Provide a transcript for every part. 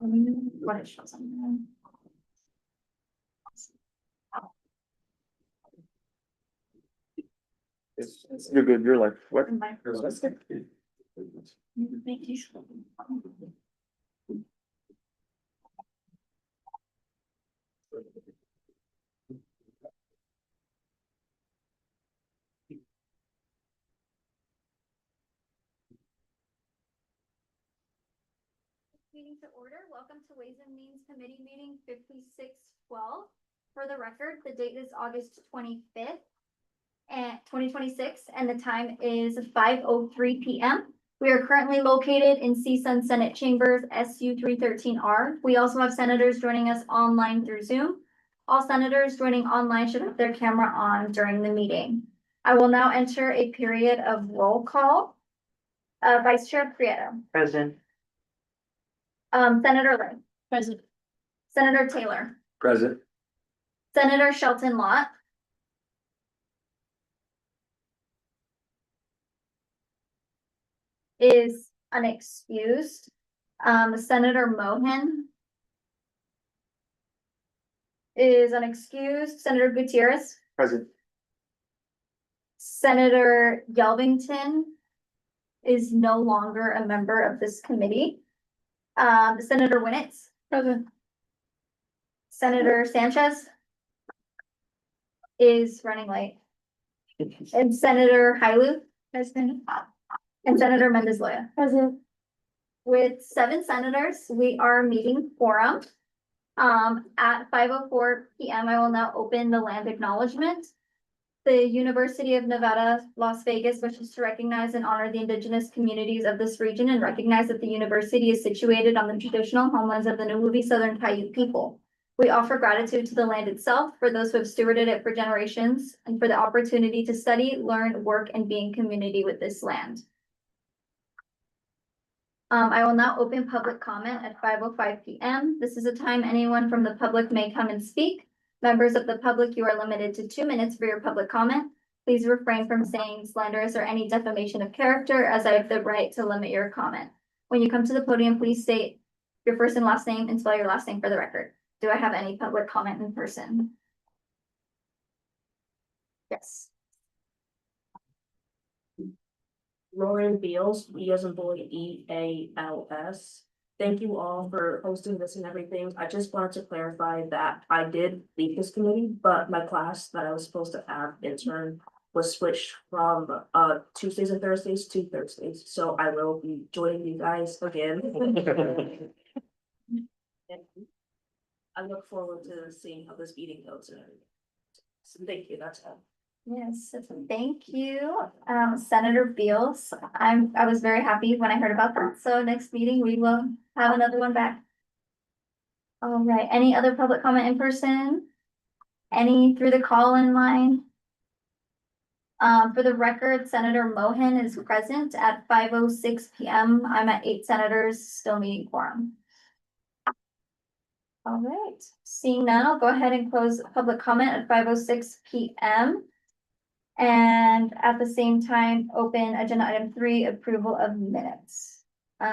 What it shows on there. You're good. You're like, what? My Thank you. Meeting to order. Welcome to Ways and Means Committee Meeting 5612. For the record, the date is August 25th and 2026, and the time is 5:03 p.m. We are currently located in CSUN Senate Chambers SU 313R. We also have senators joining us online through Zoom. All senators joining online should have their camera on during the meeting. I will now enter a period of roll call. Vice Chair Prieto. Present. Senator Lynn. Present. Senator Taylor. Present. Senator Shelton Lott. Is unexcused. Senator Mohan is unexcused. Senator Gutierrez. Present. Senator Yelvington is no longer a member of this committee. Senator Winnetts. Present. Senator Sanchez is running late. And Senator Hailu. Present. And Senator Mendez Loya. Present. With 7 senators, we are meeting quorum. At 5:04 p.m., I will now open the land acknowledgement. The University of Nevada, Las Vegas wishes to recognize and honor the indigenous communities of this region and recognize that the university is situated on the traditional homelands of the Nahuvi Southern Paiute people. We offer gratitude to the land itself for those who have stewarded it for generations and for the opportunity to study, learn, work, and be in community with this land. I will now open public comment at 5:05 p.m. This is a time anyone from the public may come and speak. Members of the public, you are limited to 2 minutes for your public comment. Please refrain from saying slanderous or any defamation of character, as I have the right to limit your comment. When you come to the podium, please state your first and last name and spell your last name for the record. Do I have any public comment in person? Yes. Lauren Beals, B as in boy, E-A-L-S. Thank you all for hosting this and everything. I just wanted to clarify that I did leave this committee, but my class that I was supposed to have intern was switched from Tuesdays and Thursdays to Thursdays. So I will be joining you guys again. And I look forward to seeing how this meeting goes and everything. So thank you, that's all. Yes, thank you, Senator Beals. I was very happy when I heard about that. So next meeting, we will have another one back. All right, any other public comment in person? Any through the call-in line? For the record, Senator Mohan is present at 5:06 p.m. I'm at 8 senators, still meeting quorum. All right, seeing none, I'll go ahead and close public comment at 5:06 p.m. And at the same time, open agenda item 3, approval of minutes.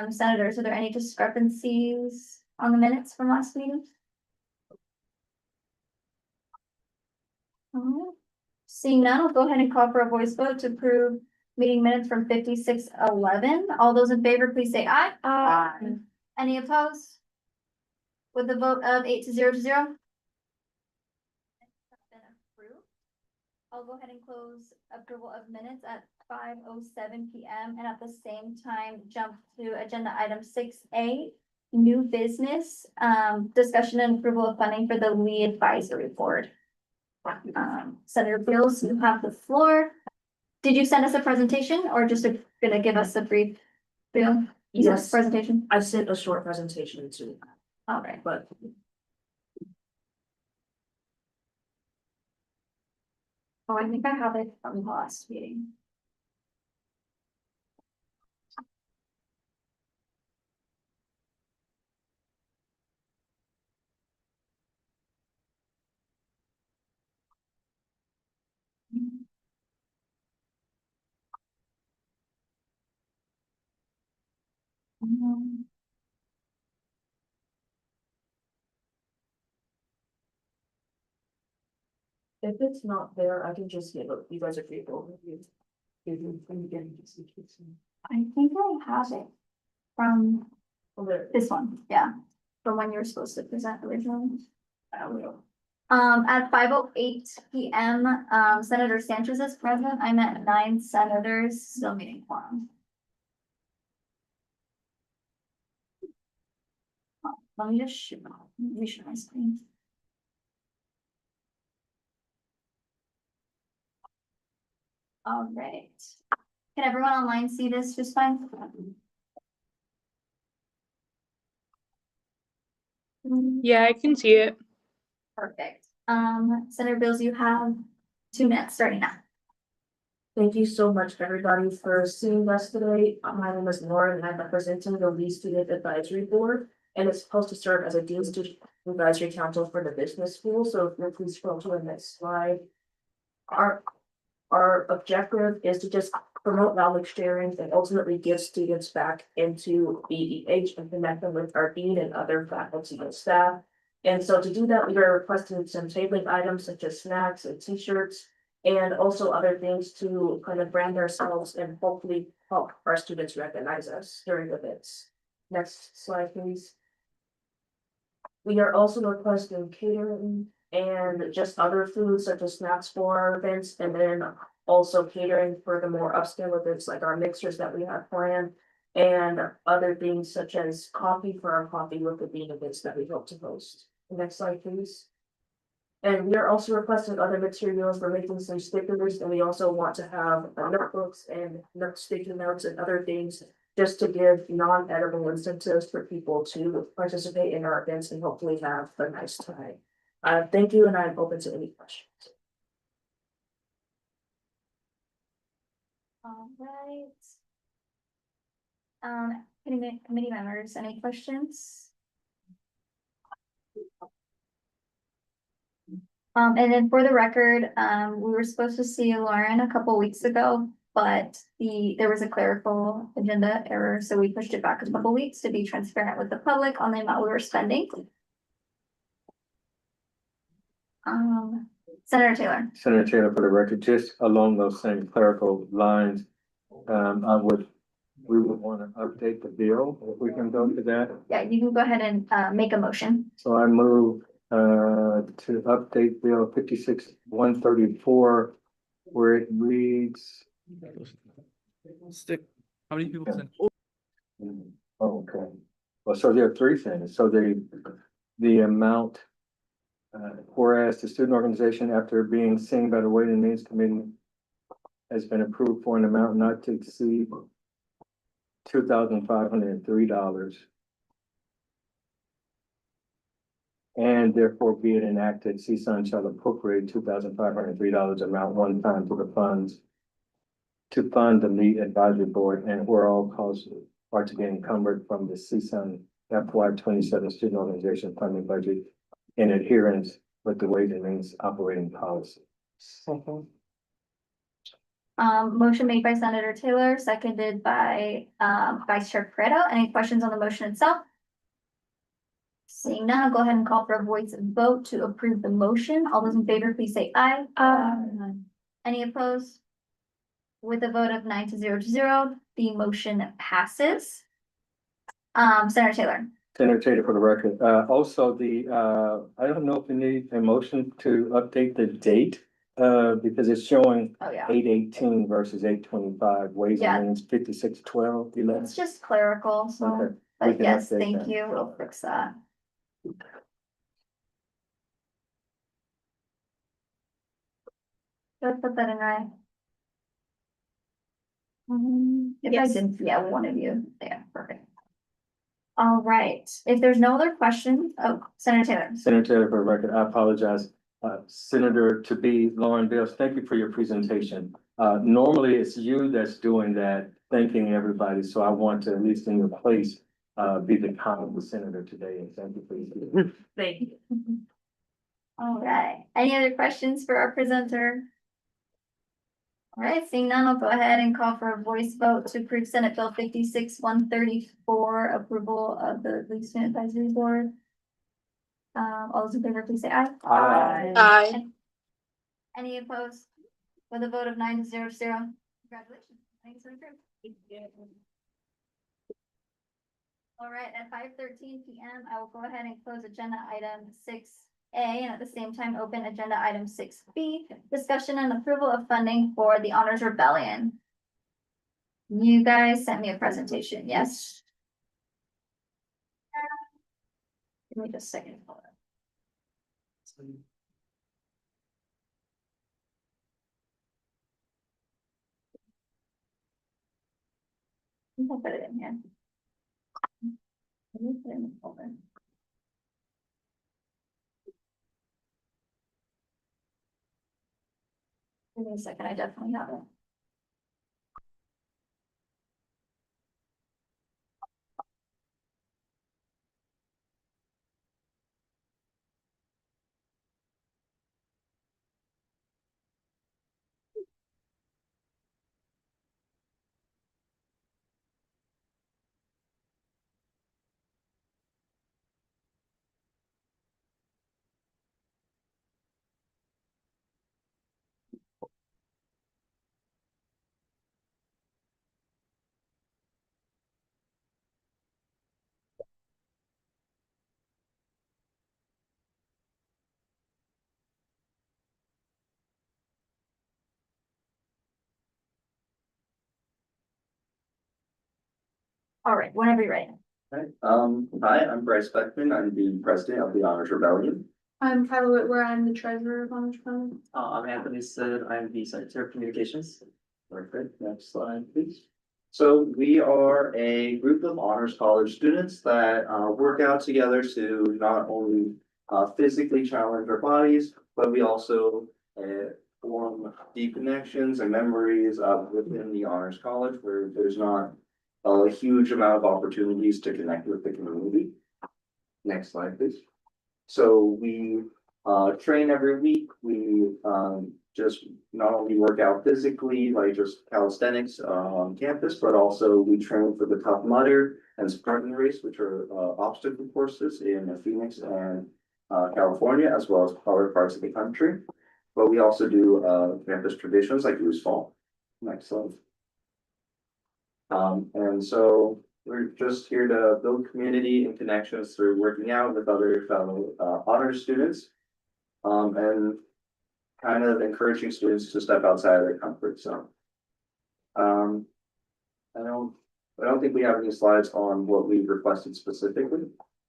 Senators, are there any discrepancies on the minutes from last meeting? All right. Seeing none, I'll go ahead and call for a voice vote to approve meeting minutes from 56:11. All those in favor, please say aye. Aye. Any opposed? With the vote of 8-0. I'll go ahead and close approval of minutes at 5:07 p.m. and at the same time jump to agenda item 6A, new business, discussion and approval of funding for the Lee Advisory Board. Senator Beals, you have the floor. Did you send us a presentation or just gonna give us a brief bill? Yes, Presentation. I sent a short presentation too, All right. but Oh, I think I have it from the last meeting. If it's not there, I can just give it, you guys are free to overview. I think I have it from Oh, there. this one, yeah, from when you were supposed to present originally. I will. At 5:08 PM, Senator Sanchez is present. I met 9 senators, still meeting quorum. Let me just share my screen. All right. Can everyone online see this just fine? Yeah, I can see it. Perfect. Senator Bills, you have 2 minutes starting now. Thank you so much, everybody, for seeing us today. My name is Lauren, and I'm representing the Lead Student Advisory Board, and it's supposed to serve as a Dean Student Advisory Council for the business school. So if you'll please scroll to the next slide. Our objective is to just promote knowledge sharing and ultimately give students back into BEH and connect them with our dean and other faculty and staff. And so to do that, we are requesting some tabling items such as snacks and t-shirts and also other things to kind of brand ourselves and hopefully help our students recognize us during events. Next slide, please. We are also requesting catering and just other foods such as snacks for our events, and then also catering for the more upscale events like our mixers that we have planned. And other things such as coffee for our coffee with the dean events that we hope to host. Next slide, please. And we are also requesting other materials. We're making some stickers, and we also want to have notebooks and sticky notes and other things just to give non-edible incentives for people to participate in our events and hopefully have a nice time. Thank you, and I'm open to any questions. All right. Committee members, any questions? And then for the record, we were supposed to see Lauren a couple weeks ago, but there was a clerical agenda error, so we pushed it back a couple weeks to be transparent with the public on the amount we were spending. Senator Taylor. Senator Taylor, for the record, just along those same clerical lines, we would want to update the bill, if we can go to that. Yeah, you can go ahead and make a motion. So I move to update Bill 56-134, where it reads. Stick. How many people sent? Oh, okay. Well, so there are 3 things. So the amount, whereas the student organization, after being seen by the Ways and Means Committee, has been approved for an amount not to exceed $2,503. And therefore be it enacted, CSUN shall appropriate $2,503 amount one time to the funds to fund the Lead Advisory Board, and where all costs are to be encumbered from the CSUN FY27 student organization funding budget in adherence with the Ways and Means operating policy. Motion made by Senator Taylor, seconded by Vice Chair Pareto. Any questions on the motion itself? Seeing none, I'll go ahead and call for a voice vote to approve the motion. All those in favor, please say aye. Any opposed? With a vote of 9-0, the motion passes. Senator Taylor. Senator Taylor, for the record, also I don't know if we need a motion to update the date, because it's showing Oh, yeah. 8/18 versus 8/25, Ways Yeah. and Means 56-12/11. It's just clerical, so, Okay. We but can yes, update thank that. you. We'll fix that. Did I put that in right? If I Yes. didn't, yeah, one of you. Yeah, perfect. All right. If there's no other questions, oh, Senator Taylor. Senator Taylor, for the record, I apologize. Senator to be Lauren Bills, thank you for your presentation. Normally it's you that's doing that, thanking everybody. So I want to, at least in your place, be the kind senator today, and thank you for your. Thank you. All right. Any other questions for our presenter? All right, seeing none, I'll go ahead and call for a voice vote to approve Senate Bill 56-134, approval of the Lead Student Advisory Board. All those in favor, please say aye. Aye. Aye. Any opposed? With a vote of 9-0. Congratulations. Thanks for approved. All right, at 5:13 PM, I will go ahead and close agenda item 6A and at the same time open agenda item 6B, discussion and approval of funding for the Honors Rebellion. You guys sent me a presentation, yes? Give me just a second. Hold on. I'll put it in here. Let me put it in the folder. Give me a second, I definitely have it. All right, whenever you're ready. Hi, hi, I'm Bryce Beckman. I'm the president of the Honors Rebellion. I'm Kyla Whitwer, I'm the treasurer of Honors Fund. I'm Anthony Sid, I'm the Secretary of Communications. Perfect. Next slide, please. So we are a group of honors college students that work out together to not only physically challenge our bodies, but we also form deep connections and memories within the honors college where there's not a huge amount of opportunities to connect with the community. Next slide, please. So we train every week. We just not only work out physically, like just calisthenics on campus, but also we train for the Tough Mudder and Spartan Race, which are obstacle courses in Phoenix and California, as well as other parts of the country. But we also do campus traditions like Loose Fall. Next slide. And so we're just here to build community and connections through working out with other fellow honors students. And kind of encouraging students to step outside of their comfort zone. I don't think we have any slides on what we requested specifically,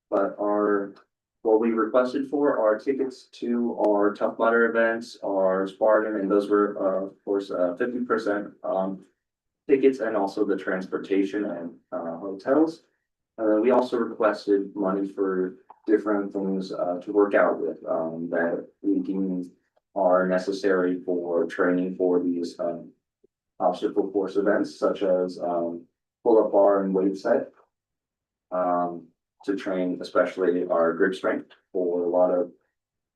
but what we requested for are tickets to our Tough Mudder events, our Spartan, and those were of course 50% tickets and also the transportation and hotels. And then we also requested money for different things to work out with that we deem are necessary for training for these obstacle course events, such as pull-up bar and weight set to train especially our grip strength for a lot of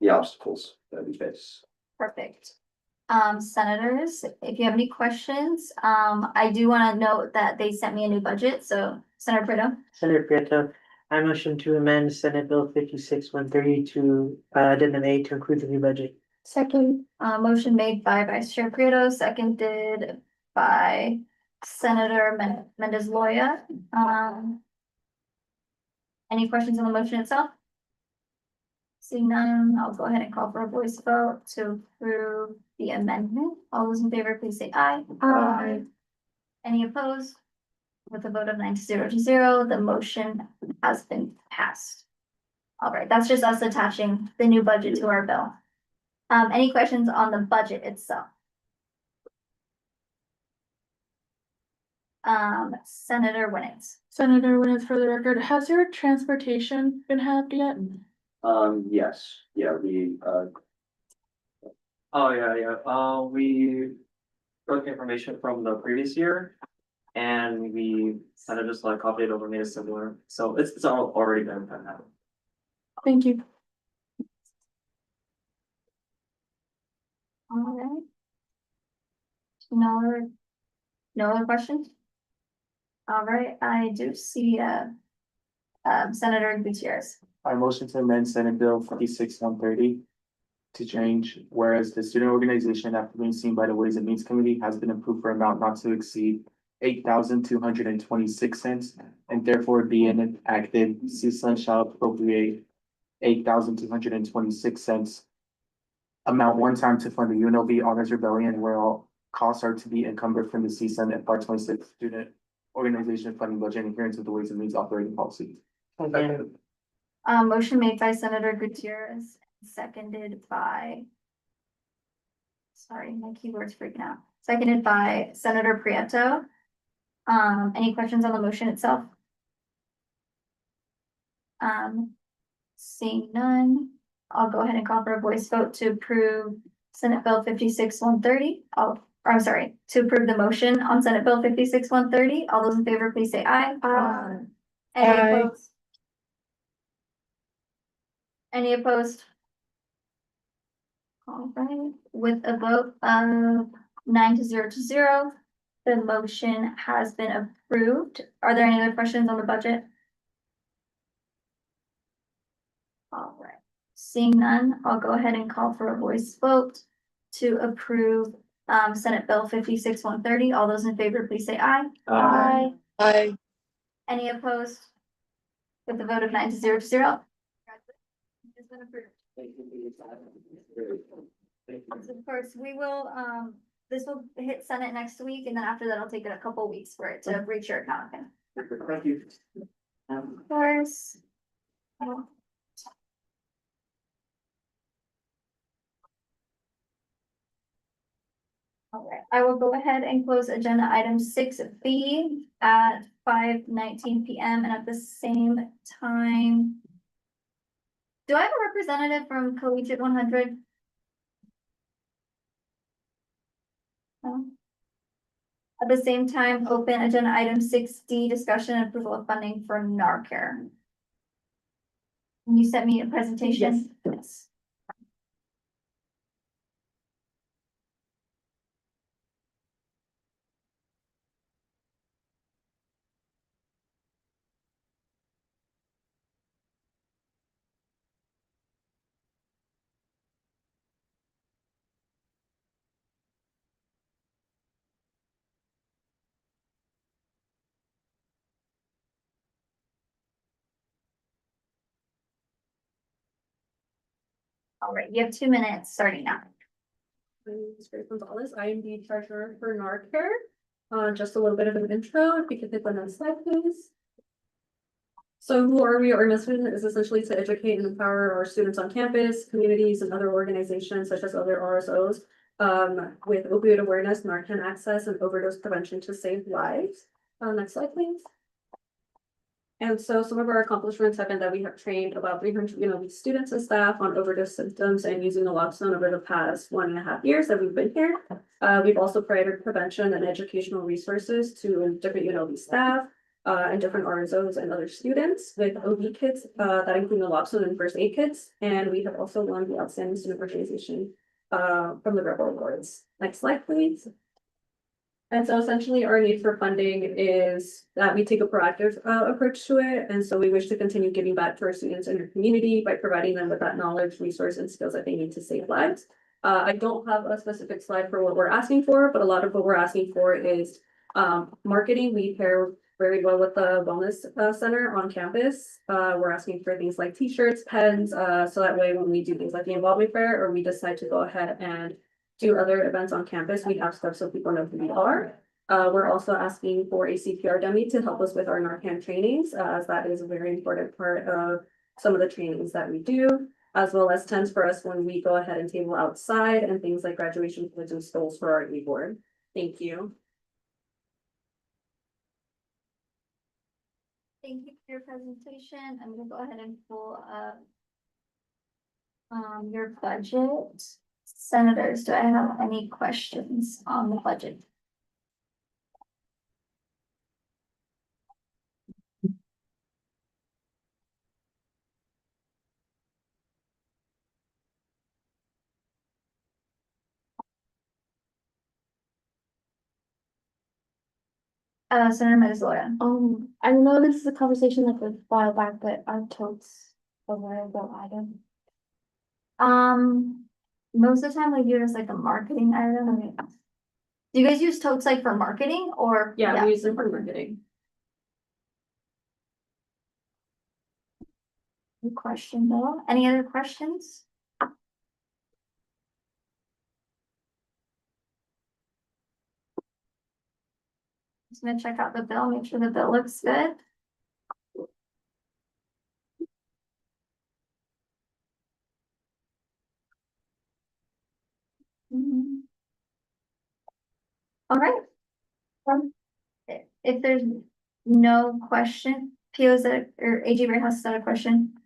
the obstacles that we face. Perfect. Senators, if you have any questions, I do want to note that they sent me a new budget, so Senator Brito. Senator Prieto, I motion to amend Senate Bill 56-130 to addendum A to include the new budget. Second. Motion made by Vice Chair Prieto, seconded by Senator Mendez Loya. Any questions on the motion itself? Seeing none, I'll go ahead and call for a voice vote to approve the amendment. All those in favor, please say aye. Aye. Any opposed? With a vote of 9-0, the motion has been passed. All right, that's just us attaching the new budget to our bill. Any questions on the budget itself? Senator Winnings. Senator Winners, for the record, has your transportation been halved yet? Yes, yeah, we We took information from the previous year. And we kind of just like copied it over, made it similar, so it's all already been done now. Thank you. All right. No other questions? All right, I do see Senator Gutierrez. I motion to amend Senate Bill 56-130. to change, whereas the student organization, after being seen by the Ways and Means Committee, has been approved for amount not to exceed $8,226, and therefore be enacted, CSUN shall appropriate $8,226 amount one time to fund the UNLV Honors Rebellion, where all costs are to be encumbered from the CSUN FY 26 student organization funding budget, and adherence to the Ways and Means operating policy. Again, Motion made by Senator Gutierrez, seconded by. Sorry, my keyboard's freaking out. Seconded by Senator Prieto. Any questions on the motion itself? Seeing none, I'll go ahead and call for a voice vote to approve Senate Bill 56-130. I'm sorry, to approve the motion on Senate Bill 56-130. All those in favor, please say aye. Aye. Any Aye. opposed? Any opposed? All right, with a vote of 9-0, the motion has been approved. Are there any other questions on the budget? All right, seeing none, I'll go ahead and call for a voice vote to approve Senate Bill 56-130. All those in favor, please say aye. Aye. Any opposed? With a vote of 9-0. It's been approved. Of course, we will, this will hit Senate next week, and then after that, it'll take it a couple weeks for it to reach your account again. Thank you. Of course. All right, I will go ahead and close agenda item 6B at 5:19 PM, and at the same time. Do I have a representative from Collegiate 100? No. At the same time, open agenda item 6D, discussion and approval of funding for NARCare. You sent me a presentation? Yes. All right, you have 2 minutes starting now. My name is Grace Gonzalez. I am the treasurer for NARCare. Just a little bit of an intro, if you could hit the next slide, please. So who are we? Our mission is essentially to educate and empower our students on campus, communities, and other organizations such as other RSOs with opioid awareness, Narcan access, and overdose prevention to save lives. Next slide, please. And so some of our accomplishments have been that we have trained about 300 students and staff on overdose symptoms and using naloxone over the past 1.5 years that we've been here. We've also provided prevention and educational resources to different UNLV staff and different RSOs and other students with OB kits that include naloxone and first aid kits. And we have also won the Outstanding Student Organization from the Rebel Awards. Next slide, please. And so essentially our need for funding is that we take a proactive approach to it. And so we wish to continue giving back to our students and our community by providing them with that knowledge, resource, and skills that they need to save lives. I don't have a specific slide for what we're asking for, but a lot of what we're asking for is marketing. We pair very well with the wellness center on campus. We're asking for things like t-shirts, pens, so that way when we do things like the involvement fair or we decide to go ahead and do other events on campus, we have stuff so people know who we are. We're also asking for a CPR dummy to help us with our Narcan trainings, as that is a very important part of some of the trainings that we do, as well as tents for us when we go ahead and table outside and things like graduation foods and stoles for our e-board. Thank you. Thank you for your presentation. I'm gonna go ahead and pull up your budget. Senators, do I have any questions on the budget? Senator Metazora. I know this is a conversation like a while back, but our totes a variable item. most of the time we view it as like a marketing item. I mean, do you guys use totes like for marketing or? Yeah, we use them for marketing. Good question though. Any other questions? Just gonna check out the bill, make sure the bill looks good. Mhm. All right. If there's no question, PO's that, or AG Ray has a question?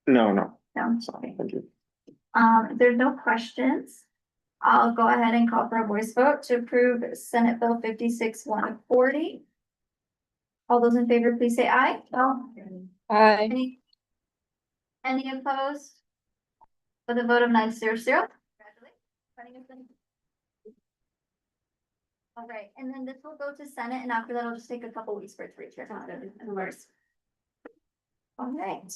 No, no, No, sorry, thank you. if there's no questions, I'll go ahead and call for a voice vote to approve Senate Bill 56-140. All those in favor, please say aye. Aye. Any opposed? With a vote of 900. Congratulations. All right, and then this will go to Senate, and after that, it'll just take a couple weeks for it to reach your Congress. All right.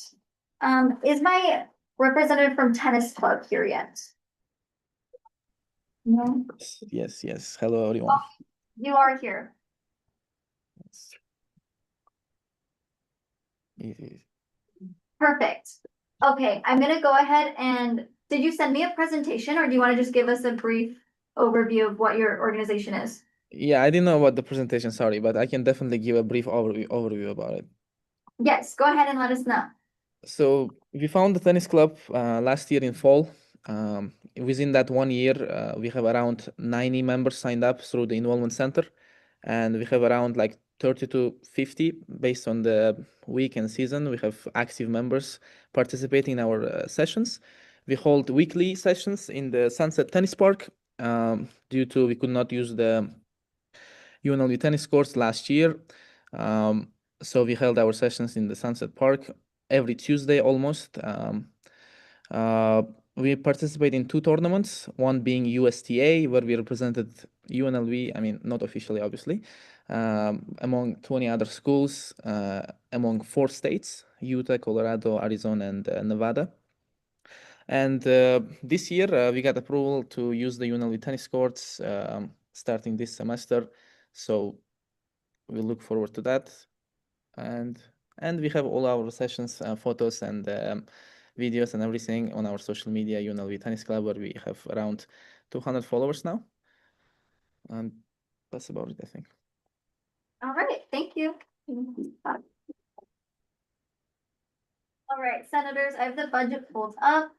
Is my representative from tennis club here yet? No, Yes. Hello, everyone. you are here. Perfect. Okay, I'm gonna go ahead and, did you send me a presentation or do you want to just give us a brief overview of what your organization is? Yeah, I didn't know about the presentation, sorry, but I can definitely give a brief overview about it. Yes, go ahead and let us know. So we found the tennis club last year in fall. Within that 1 year, we have around 90 members signed up through the enrollment center, and we have around like 30 to 50 based on the week and season. We have active members participating in our sessions. We hold weekly sessions in the Sunset Tennis Park due to we could not use the UNLV tennis courts last year. So we held our sessions in the Sunset Park every Tuesday almost. We participate in 2 tournaments, one being USTA, where we represented UNLV, I mean, not officially, obviously, among 20 other schools, among 4 states, Utah, Colorado, Arizona, and Nevada. And this year, we got approval to use the UNLV tennis courts starting this semester. So we look forward to that. And we have all our sessions, photos and videos and everything on our social media, UNLV Tennis Club, where we have around 200 followers now. And that's about it, I think. All right, thank you. All right, senators, I have the budget pulled up.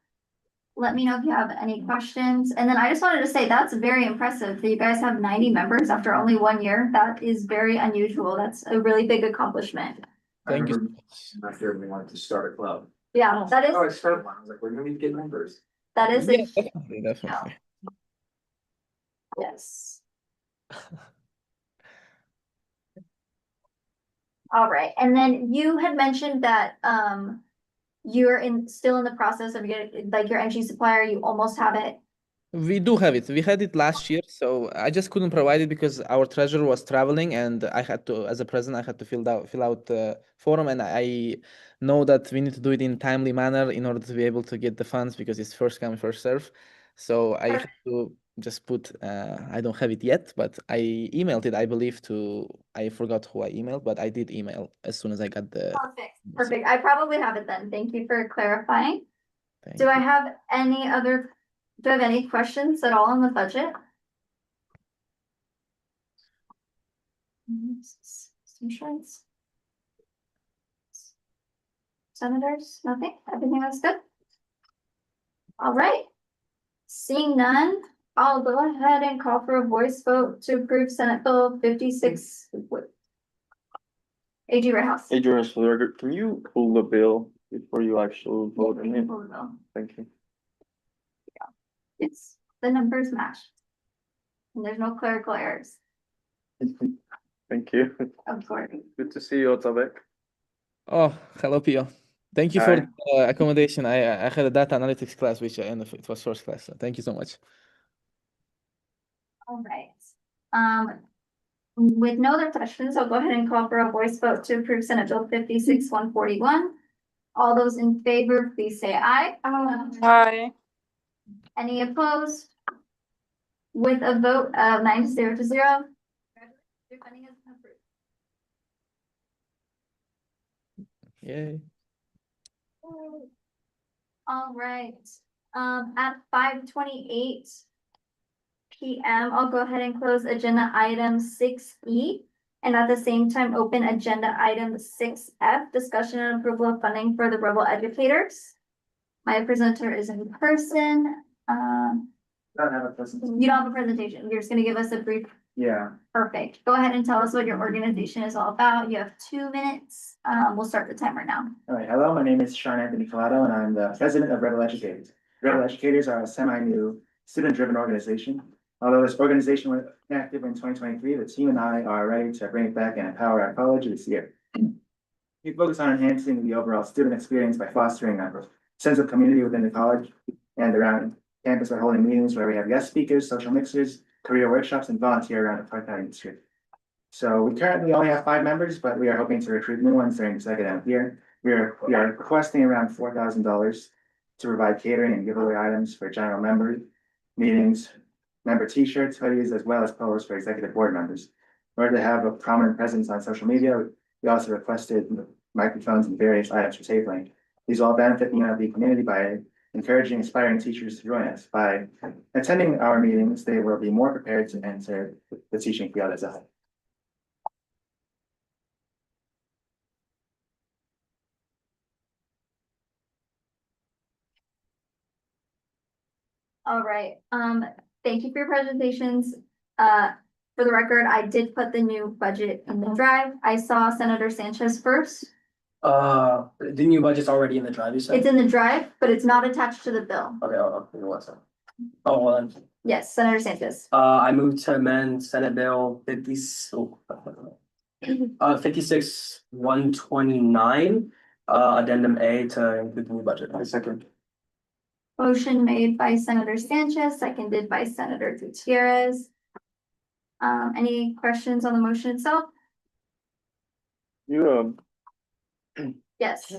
Let me know if you have any questions. And then I just wanted to say that's very impressive that you guys have 90 members after only 1 year. That is very unusual. That's a really big accomplishment. Thank you. Not sure we wanted to start a club. Yeah, that is, Oh, I started one. I was like, we're gonna need to get members. that is Yeah, a, definitely. yes. All right, and then you had mentioned that, you're still in the process of getting, like your energy supplier, you almost have it. We do have it. We had it last year, so I just couldn't provide it because our treasurer was traveling, and I had to, as a president, I had to fill out the form, and I know that we need to do it in timely manner in order to be able to get the funds because it's first come, first serve. So I had to just put, I don't have it yet, but I emailed it, I believe, I forgot who I emailed, but I did email as soon as I got the. Perfect. I probably have it then. Thank you for clarifying. Thank Do I you. have any questions at all on the budget? Insurance. Senators, nothing? Everything else good? All right. Seeing none, I'll go ahead and call for a voice vote to approve Senate Bill 56. AG Warehouse. Adrian, for the record, can you pull the bill before you actually vote on it? Thank you. It's the numbers match. And there's no clerical errors, Thank you. of course. Good to see you, Otabek. Oh, hello, Pio. Thank you Hi. for the accommodation. I had a data analytics class, which it was first class. So thank you so much. All right. With no other questions, I'll go ahead and call for a voice vote to approve Senate Bill 56-141. All those in favor, please say aye. Aye. Any opposed? With a vote of 9-0 to 0. Your funding has been approved. Yay. All right, at 5:28 PM, I'll go ahead and close agenda item 6E. And at the same time, open agenda item 6F, discussion and approval of funding for the Rebel educators. My presenter is in person. Don't have a presentation. You don't have a presentation. You're just gonna give us a brief. Yeah, Perfect. Go ahead and tell us what your organization is all about. You have 2 minutes. We'll start the timer now. all right, hello, my name is Sean Anthony Collado, and I'm the president of Rebel Educators. Rebel Educators are a semi-new, student-driven organization. Although this organization was active in 2023, the team and I are ready to bring it back and empower our college this year. We focus on enhancing the overall student experience by fostering a sense of community within the college and around campus by holding meetings where we have guest speakers, social mixers, career workshops, and volunteer around the part-time district. So we currently only have 5 members, but we are hoping to recruit new ones during the second half year. We are requesting around $4,000 to provide catering and giveaway items for general member meetings, member t-shirts, hoodies, as well as polos for executive board members. In order to have a prominent presence on social media, we also requested microphones and various items for tabling. These all benefit the UNLV community by encouraging aspiring teachers to join us. By attending our meetings, they will be more prepared to enter the teaching field as a whole. All right, thank you for your presentations. For the record, I did put the new budget in the drive. I saw Senator Sanchez first. The new budget's already in the drive, you said? It's in the drive, but it's not attached to the bill. Okay, give me one second. Oh, well then, Yes, Senator Sanchez. I move to amend Senate Bill 56-129, addendum A to include the new budget. A second. Motion made by Senator Sanchez, seconded by Senator Gutierrez. Any questions on the motion itself? You, Yes.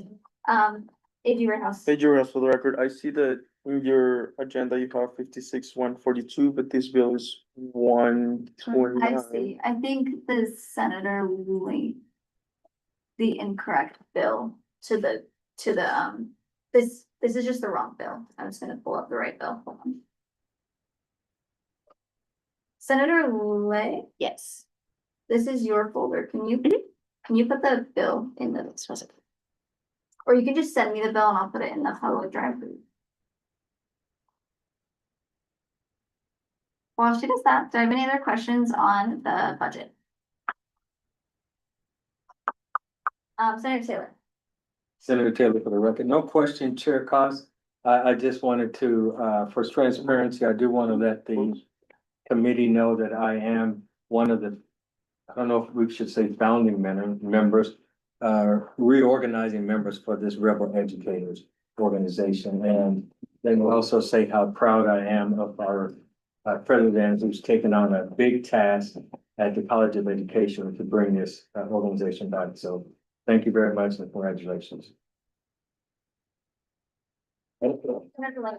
AG Rittenhouse. hey, Joe, for the record, I see that in your agenda you have 56-142, but this bill is I 129. see. I think the senator linked the incorrect bill to the, this is just the wrong bill. I'm just gonna pull up the right bill. Hold on. Senator Lay, yes. This is your folder. Can you put the bill in the specific? Or you can just send me the bill and I'll put it in the public drive. While she does that, do I have any other questions on the budget? Senator Taylor. Senator Taylor, for the record, no question, Chair Cos. I just wanted to, for transparency, I do want to let the committee know that I am one of the, I don't know if we should say founding members, reorganizing members for this Rebel Educators organization. And they will also say how proud I am of our president, who's taken on a big task at the College of Education to bring this organization back. So thank you very much and congratulations. Senator Lay.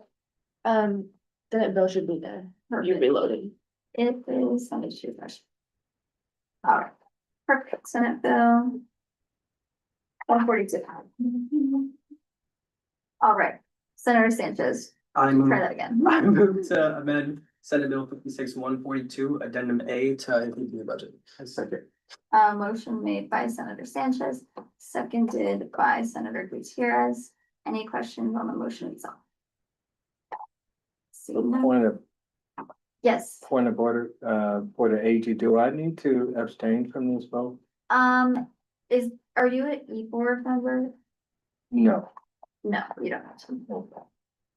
Senate bill should be there. You Perfect. reloaded. It is, let me choose first. All right, perfect, Senate Bill. 142. All right, Senator Sanchez, I try that again. move to amend Senate Bill 56-142, addendum A to include the new budget. A second. Motion made by Senator Sanchez, seconded by Senator Gutierrez. Any questions on the motion itself? Seeing none. Yes, Point of order, for the AG, do I need to abstain from this vote? are you an E board member? No. No, you don't have to.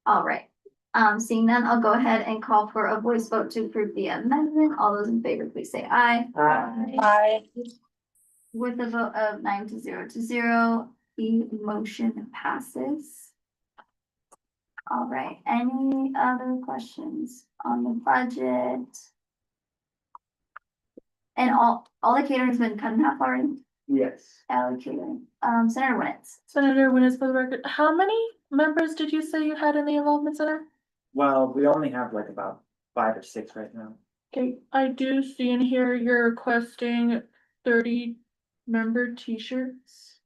All right, seeing none, I'll go ahead and call for a voice vote to approve the amendment. All those in favor, please say aye. Aye. With a vote of 9-0 to 0, the motion passes. All right, any other questions on the budget? And all the catering's been cut in half already, Yes. allocated. Senator Winnets. Senator Winners, for the record, how many members did you say you had in the involvement center? Well, we only have like about 5 or 6 right now. Okay, I do see in here you're requesting 30 member t-shirts.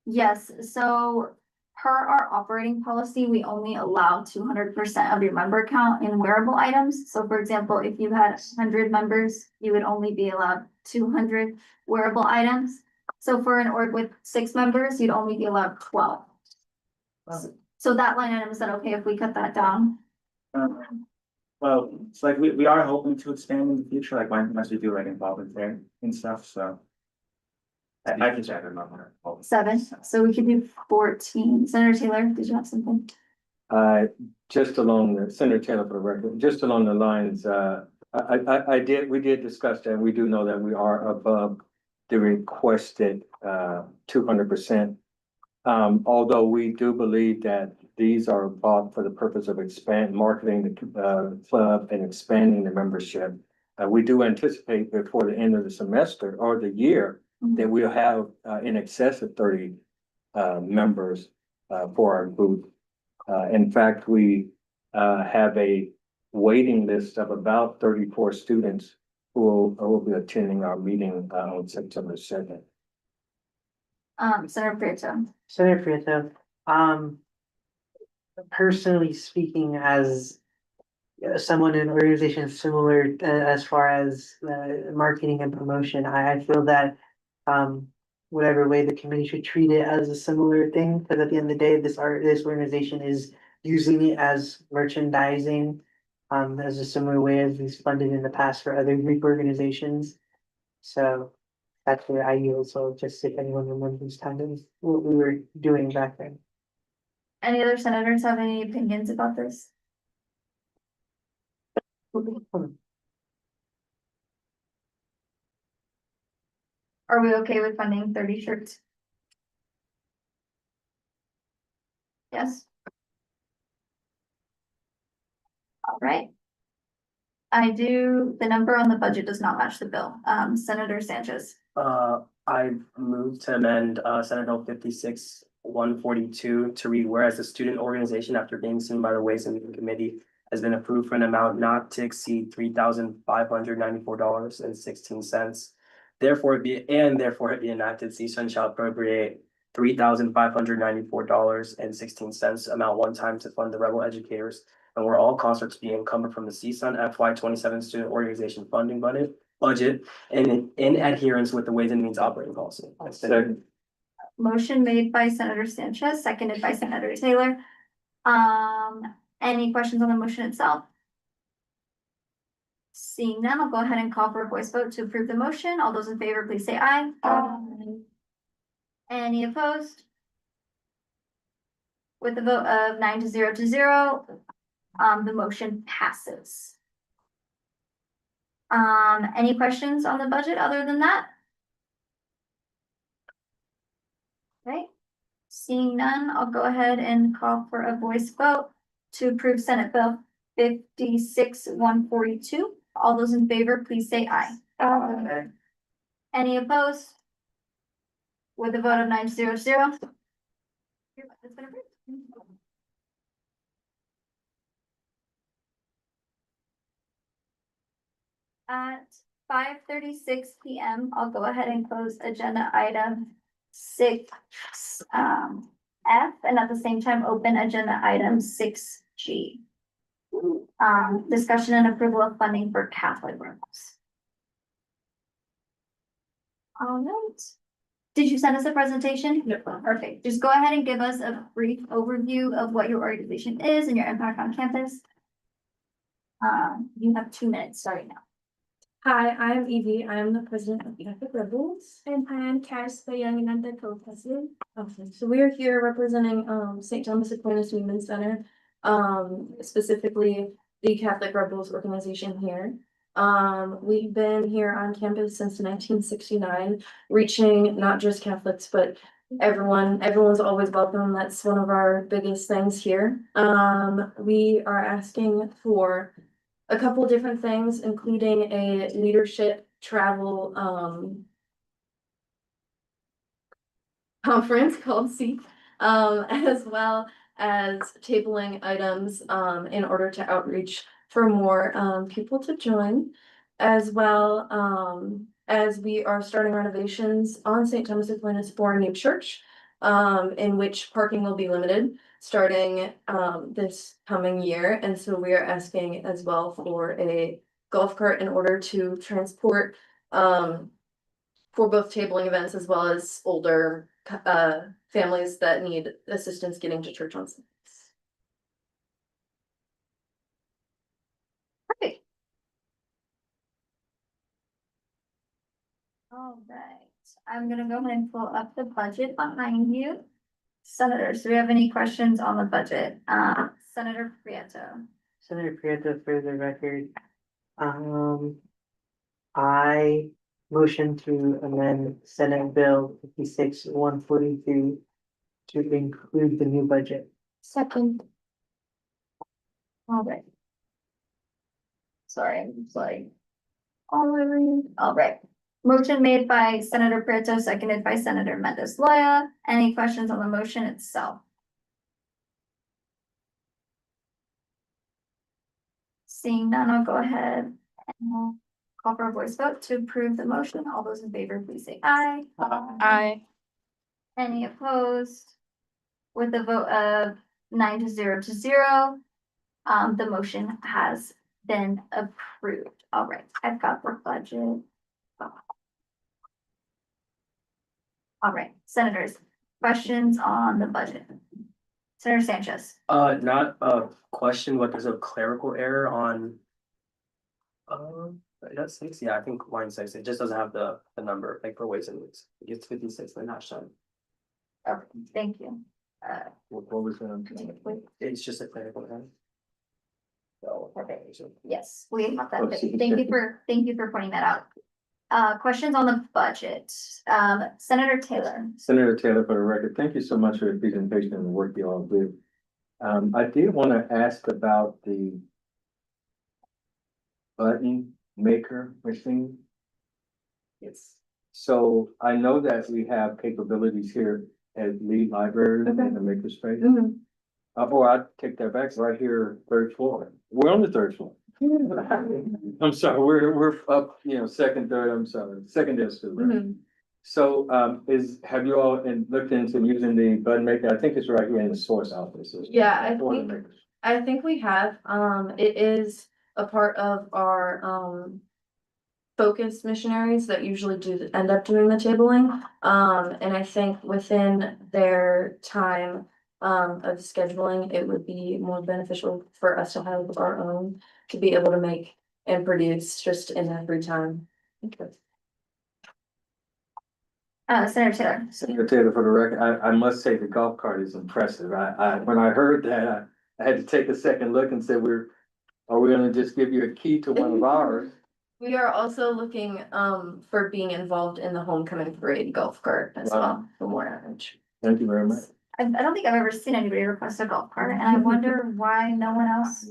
Yes, so per our operating policy, we only allow 200% of your member count in wearable items. So for example, if you had 100 members, you would only be allowed 200 wearable items. So for an org with 6 members, you'd only be allowed 12. So that line item, is that okay if we cut that down? Well, it's like we are hoping to expand in the future, like once we do like involvement there and stuff, so. I can check them out. 7, so we could do 14. Senator Taylor, did you have something? Just along the, Senator Taylor for the record, just along the lines, we did discuss that. We do know that we are above the requested 200%. Although we do believe that these are bought for the purpose of marketing the club and expanding the membership. We do anticipate before the end of the semester or the year that we'll have in excess of 30 members for our group. In fact, we have a waiting list of about 34 students who will be attending our meeting on September 2nd. Senator Prieto. Senator Prieto, personally speaking, as someone in an organization similar as far as marketing and promotion, I feel that whatever way the committee should treat it as a similar thing, because at the end of the day, this organization is using it as merchandising, as a similar way as we've funded in the past for other Greek organizations. So that's where I yield. So just if anyone remembers kind of what we were doing back then. Any other senators have any opinions about this? Are we okay with funding 30 shirts? Yes. All right. The number on the budget does not match the bill. Senator Sanchez. I move to amend, Senate Bill 56-142 to read, whereas the student organization, after being seen by the Ways and Means Committee, has been approved for an amount not to exceed $3,594.16. Therefore it be enacted, CSUN shall appropriate $3,594.16 amount one time to fund the rebel educators, and where all costs are to be encumbered from the CSUN FY27 student organization funding budget and in adherence with the Ways and Means operating policy. Second. Motion made by Senator Sanchez, seconded by Senator Taylor. Any questions on the motion itself? Seeing none, I'll go ahead and call for a voice vote to approve the motion. All those in favor, please say aye. Aye. Any opposed? With a vote of 9-0, the motion passes. Any questions on the budget other than that? Okay, seeing none, I'll go ahead and call for a voice vote to approve Senate Bill 56-142. All those in favor, please say aye. Aye. Any opposed? With a vote of 9-0. It's been approved. At 5:36 PM, I'll go ahead and close agenda item 6, F, and at the same time, open agenda item 6G. Discussion and approval of funding for Catholic rooms. All right. Did you send us a presentation? Yep. Perfect. Just go ahead and give us a brief overview of what your organization is and your impact on campus. You have 2 minutes starting now. Hi, I'm Evie. I am the president of Catholic Rebels. And I am Cass, the young and the co-president. Okay, so we are here representing St. Thomas Aquinas Women's Center, specifically the Catholic Rebels organization here. We've been here on campus since 1969, reaching not just Catholics, but everyone. Everyone's always welcome. That's one of our biggest things here. We are asking for a couple different things, including a leadership travel conference called SEEK, as well as tabling items in order to outreach for more people to join. As well as we are starting renovations on St. Thomas Aquinas for a new church. In which parking will be limited starting this coming year. And so we are asking as well for a golf cart in order to transport for both tabling events as well as older families that need assistance getting to church on Sundays. Perfect. All right, I'm gonna go ahead and pull up the budget behind you. Senators, do we have any questions on the budget? Senator Prieto. Senator Prieto, for the record, I motion to amend Senate Bill 56-142 to include the new budget. Second. All right. Sorry, I'm just like. All right. Motion made by Senator Prieto, seconded by Senator Mendes Loya. Any questions on the motion itself? Seeing none, I'll go ahead and call for a voice vote to approve the motion. All those in favor, please say aye. Aye. Any opposed? With a vote of 9-0, the motion has been approved. All right, I've got the budget. All right, senators, questions on the budget? Senator Sanchez. Not a question, but there's a clerical error on. That's 6, yeah, I think line 6, it just doesn't have the number, like for Ways and Means. It gets 56, but not shown. Okay, thank you. What was that? It's just a clerical error. So, Perfect. Yes, we have that. Oh, see. Thank you for pointing that out. Questions on the budget? Senator Taylor. Senator Taylor, for the record, thank you so much for your presentation and the work you all do. I did want to ask about the button maker machine. Yes. So I know that we have capabilities here at Lee Library in the makerspace. Or I take that back, right here, 3rd floor. We're on the 3rd floor. I'm sorry, we're up, second, third, I'm sorry, second desk, right? So, have you all looked into using the button maker? I think it's right here in the source office. Yeah, I think we have, it is a part of our focus missionaries that usually end up doing the tabling. And I think within their time of scheduling, it would be more beneficial for us to have our own to be able to make and produce just in their free time. Senator Taylor. Senator Taylor, for the record, I must say the golf cart is impressive. When I heard that, I had to take a second look and say, are we gonna just give you a key to one of ours? We are also looking for being involved in the homecoming parade golf cart as well for more average. Thank you very much. I don't think I've ever seen anybody request a golf cart, and I wonder why no one else.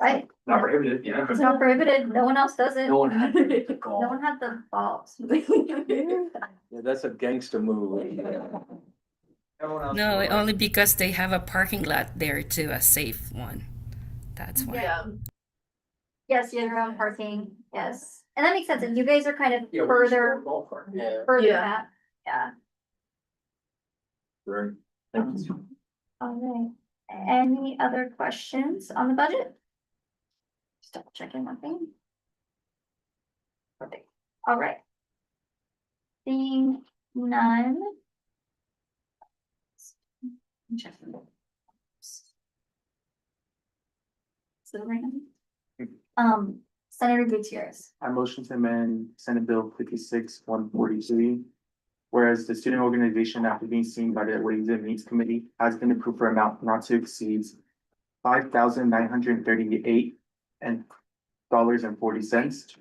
Right? Not prohibited, yeah. It's not prohibited. No one else does it. No one had the No call. one had the balls. Yeah, that's a gangster move. No, only because they have a parking lot there too, a safe one. That's why. Yeah. Yes, you have your own parking. Yes, and that makes sense. And you guys are kind of Yeah, we're just further, a golf cart. Yeah. further Yeah. back. Yeah. Right. Thank you. All right. Any other questions on the budget? Just double checking one thing. Perfect. All right. Seeing none. Checking. So random. Senator Gutierrez. I motion to amend Senate Bill 56-143. Whereas the student organization, after being seen by the Ways and Means Committee, has been approved for amount not to exceed $5,938 and $40.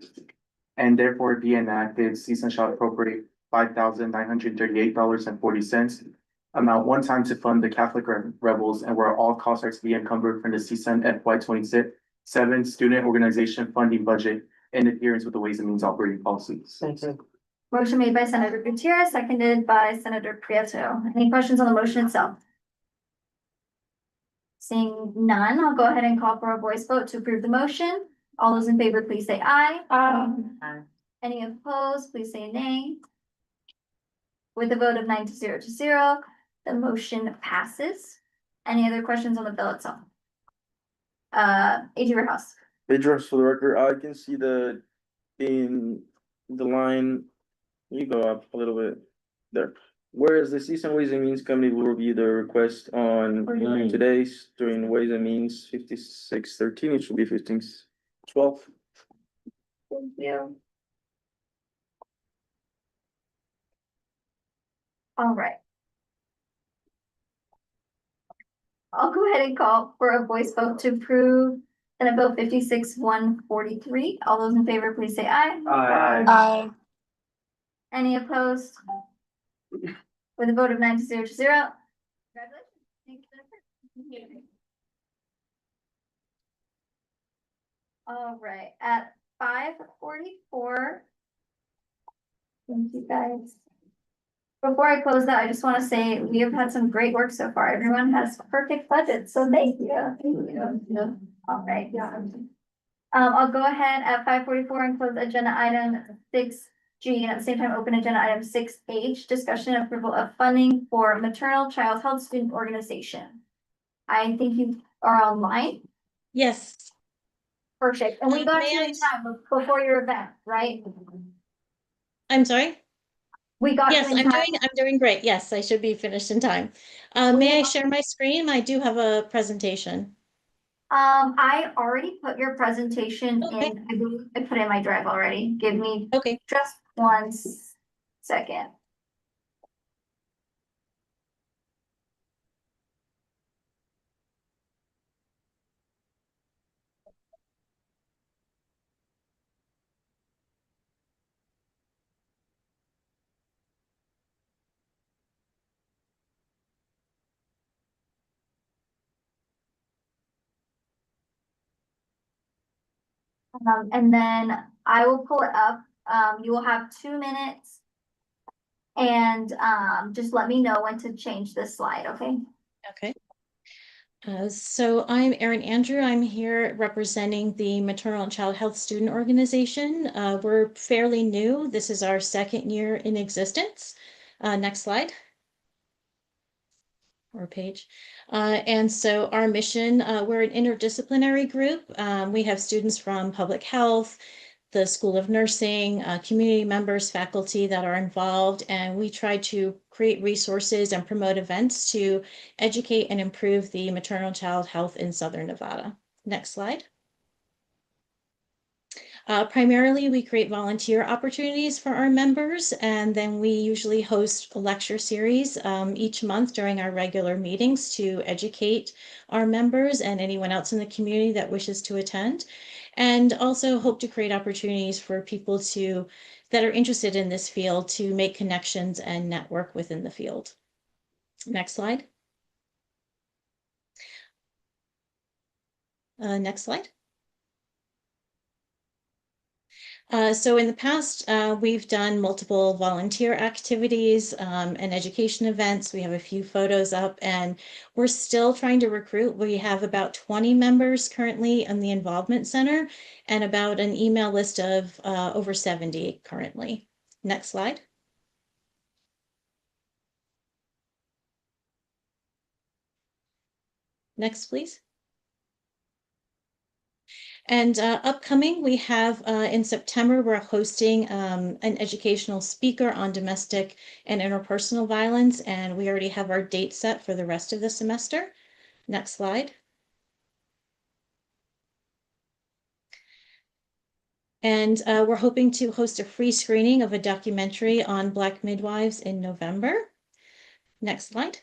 And therefore be enacted, CSUN shall appropriate $5,938.40 amount one time to fund the Catholic Rebels, and where all costs are to be encumbered from the CSUN FY27 student organization funding budget in adherence with the Ways and Means operating policies. Thank you. Motion made by Senator Gutierrez, seconded by Senator Prieto. Any questions on the motion itself? Seeing none, I'll go ahead and call for a voice vote to approve the motion. All those in favor, please say aye. Aye. Any opposed, please say nay. With a vote of 9 to 0, the motion passes. Any other questions on the bill itself? AG Warehouse. Just for the record, I can see in the line, you go up a little bit there. Whereas the CSUN Ways and Means Committee will review the request on today's during Ways and Means 5613, it should be 1512. Thank you. All right. I'll go ahead and call for a voice vote to approve Senate Bill 56-143. All those in favor, please say aye. Aye. Any opposed? With a vote of 9 to 0. Congratulations. Thank you. All right, at 5:44. Thank you, guys. Before I close that, I just want to say we have had some great work so far. Everyone has perfect budgets, so thank you. Thank you. All right, yeah. I'll go ahead at 5:44 and close agenda item 6G, and at the same time, open agenda item 6H, discussion and approval of funding for maternal child health student organization. I think you are online. Yes. Perfect, and we got May you I- in time before your event, right? I'm sorry? We got Yes, you in time. I'm doing great. Yes, I should be finished in time. May I share my screen? I do have a presentation. I already put your presentation Okay. in, I believe I put it in my drive already. Give me Okay. just 1 second. And then I will pull it up. You will have 2 minutes. And, just let me know when to change this slide, okay? Okay. So I'm Erin Andrew. I'm here representing the Maternal and Child Health Student Organization. We're fairly new. This is our second year in existence. Next slide. Or page. And so our mission, we're an interdisciplinary group. We have students from public health, the School of Nursing, community members, faculty that are involved, and we try to create resources and promote events to educate and improve the maternal child health in Southern Nevada. Next slide. Primarily, we create volunteer opportunities for our members, and then we usually host a lecture series each month during our regular meetings to educate our members and anyone else in the community that wishes to attend, and also hope to create opportunities for people that are interested in this field to make connections and network within the field. Next slide. Next slide. So in the past, we've done multiple volunteer activities and education events. We have a few photos up, and we're still trying to recruit. We have about 20 members currently in the Involvement Center and about an email list of over 70 currently. Next slide. Next, please. And upcoming, we have in September, we're hosting an educational speaker on domestic and interpersonal violence, and we already have our date set for the rest of the semester. Next slide. And we're hoping to host a free screening of a documentary on Black midwives in November. Next slide.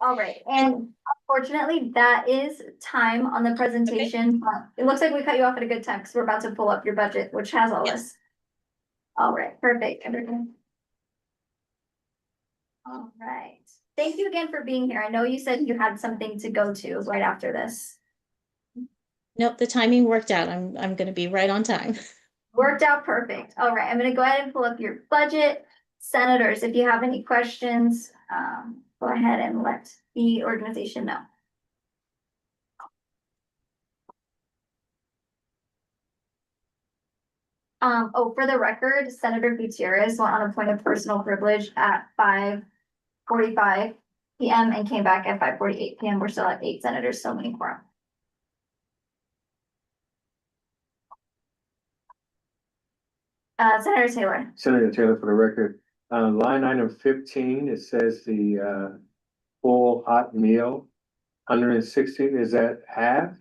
All right, and unfortunately, that is time on the presentation, but it looks like we cut you off at a good time because we're about to pull up your budget, which has all this. All right, perfect. All right, thank you again for being here. I know you said you had something to go to right after this. Nope, the timing worked out. I'm going to be right on time. Worked out perfect. All right, I'm gonna go ahead and pull up your budget. Senators, if you have any questions, go ahead and let the organization know. For the record, Senator Gutierrez went on a point of personal privilege at 5:45 PM and came back at 5:48 PM. We're still at 8 senators, so many quorum. Senator Taylor. Senator Taylor, for the record, line item 15, it says the full hot meal, 160, is that half?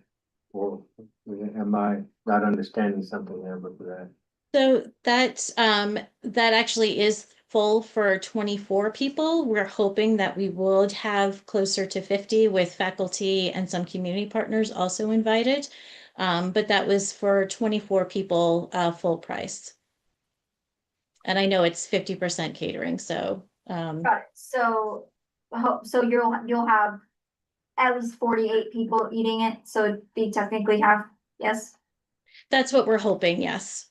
Or am I not understanding something there with that? So that actually is full for 24 people. We're hoping that we would have closer to 50 with faculty and some community partners also invited. But that was for 24 people, full price. And I know it's 50% catering, so Got it. So you'll have at least 48 people eating it, so it'd be technically half, yes? that's what we're hoping, yes.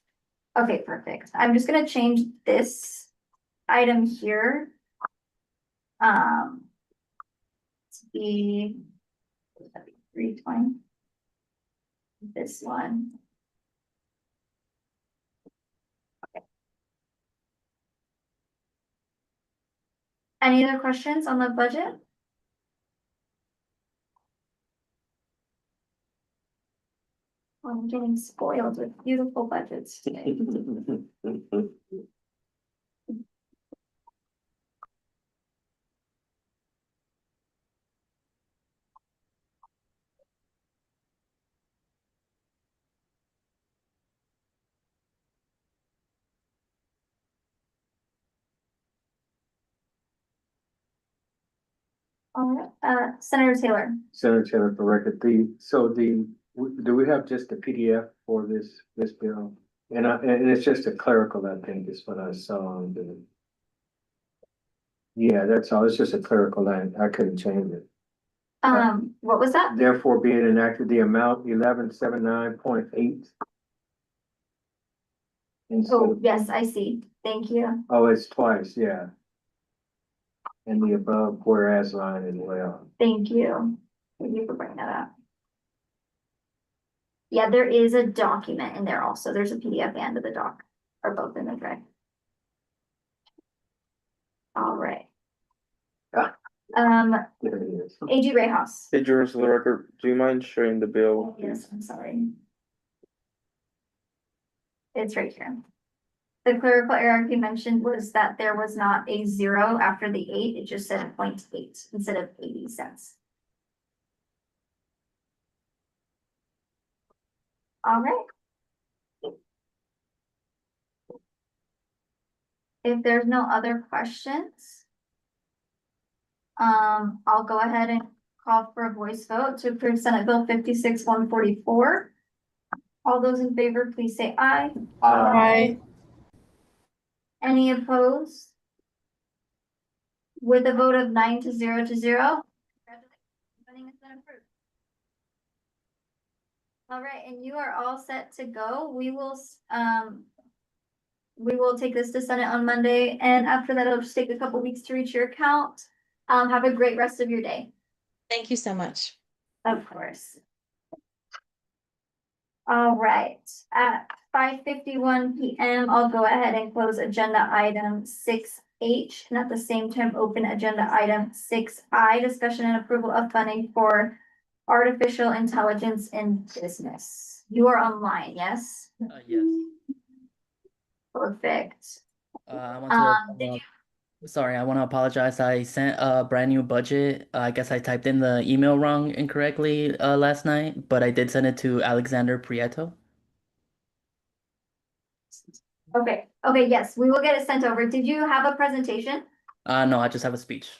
Okay, perfect. I'm just gonna change this item here. To be 320. This one. Okay. Any other questions on the budget? I'm getting spoiled with beautiful budgets today. All right, Senator Taylor. Senator Taylor, for record, do we have just the PDF for this bill? And it's just a clerical, I think, is what I saw on the. Yeah, that's all. It's just a clerical line. I couldn't change it. What was that? Therefore, being enacted, the amount 1179.8. Oh, yes, I see. Thank you. Oh, it's twice, yeah. And the above whereas line as well. Thank you. Thank you for bringing that up. Yeah, there is a document in there also. There's a PDF and of the doc, or both in the tray. All right. Ah. There it is. AG Rayhouse. Hey, George, for the record, do you mind sharing the bill? Yes, I'm sorry. It's right here. The clerical error he mentioned was that there was not a 0 after the 8, it just said 0.8 instead of 80 cents. All right. If there's no other questions, I'll go ahead and call for a voice vote to approve Senate Bill 56-144. All those in favor, please say aye. Aye. Any opposed? With a vote of 9 to 0 to 0. Voting has been approved. All right, and you are all set to go. We will take this to Senate on Monday, and after that, it'll just take a couple weeks to reach your account. Have a great rest of your day. Thank you so much. Of course. All right, at 5:51 PM, I'll go ahead and close agenda item 6H, and at the same time, open agenda item 6I, discussion and approval of funding for artificial intelligence in business. You are online, yes? Yes. Perfect. I want Did sorry, I want to apologize. I sent a brand new budget. I guess I typed in the email wrong incorrectly last night, but I did send it to Alexander Prieto. Okay, yes, we will get it sent over. Did you have a presentation? No, I just have a speech.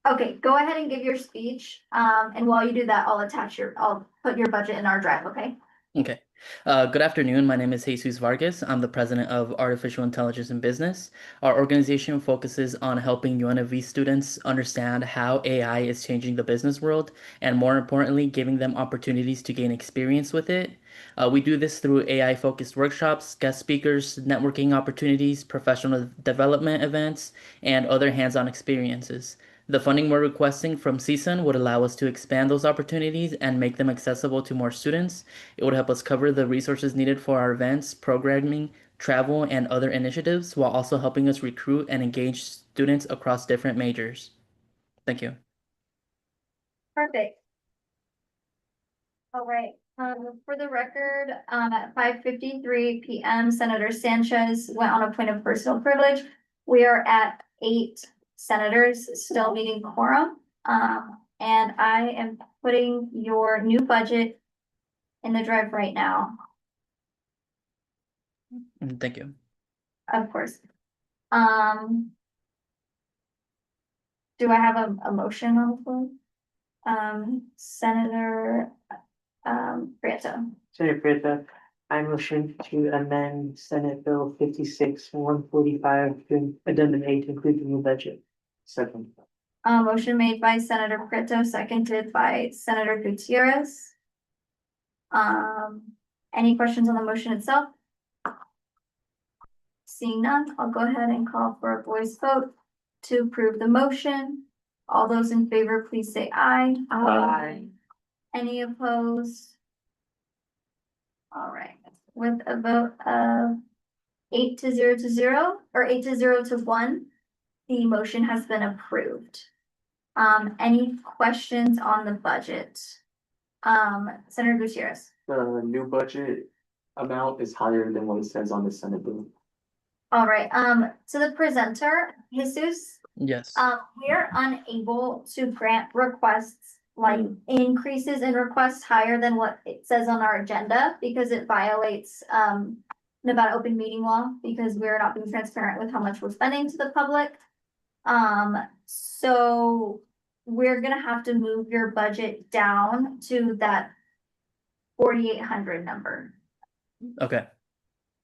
Okay, go ahead and give your speech. And while you do that, I'll put your budget in our drive, okay? Okay. Good afternoon. My name is Jesus Vargas. I'm the president of Artificial Intelligence in Business. Our organization focuses on helping UNLV students understand how AI is changing the business world, and more importantly, giving them opportunities to gain experience with it. We do this through AI-focused workshops, guest speakers, networking opportunities, professional development events, and other hands-on experiences. The funding we're requesting from CSUN would allow us to expand those opportunities and make them accessible to more students. It would help us cover the resources needed for our events, programming, travel, and other initiatives, while also helping us recruit and engage students across different majors. Thank you. Perfect. All right, for the record, at 5:53 PM, Senator Sanchez went on a point of personal privilege. We are at 8 senators still meeting quorum. And I am putting your new budget in the drive right now, Thank you. of course. Do I have a motion on the floor? Senator, Prieto. Senator Prieto, I motion to amend Senate Bill 56-145 to addendum A to include the new budget. Second. Motion made by Senator Prieto, seconded by Senator Gutierrez. Any questions on the motion itself? Seeing none, I'll go ahead and call for a voice vote to approve the motion. All those in favor, please say aye. Aye. Any opposed? All right, with a vote of 8-0 or 8-0-1, the motion has been approved. Any questions on the budget? Senator Gutierrez. The new budget amount is higher than what it says on the Senate bill. All right, so the presenter, Jesus, Yes. we are unable to grant requests like increases in requests higher than what it says on our agenda because it violates Nevada open meeting law because we're not being transparent with how much we're spending to the public. So we're gonna have to move your budget down to that 4,800 number. Okay.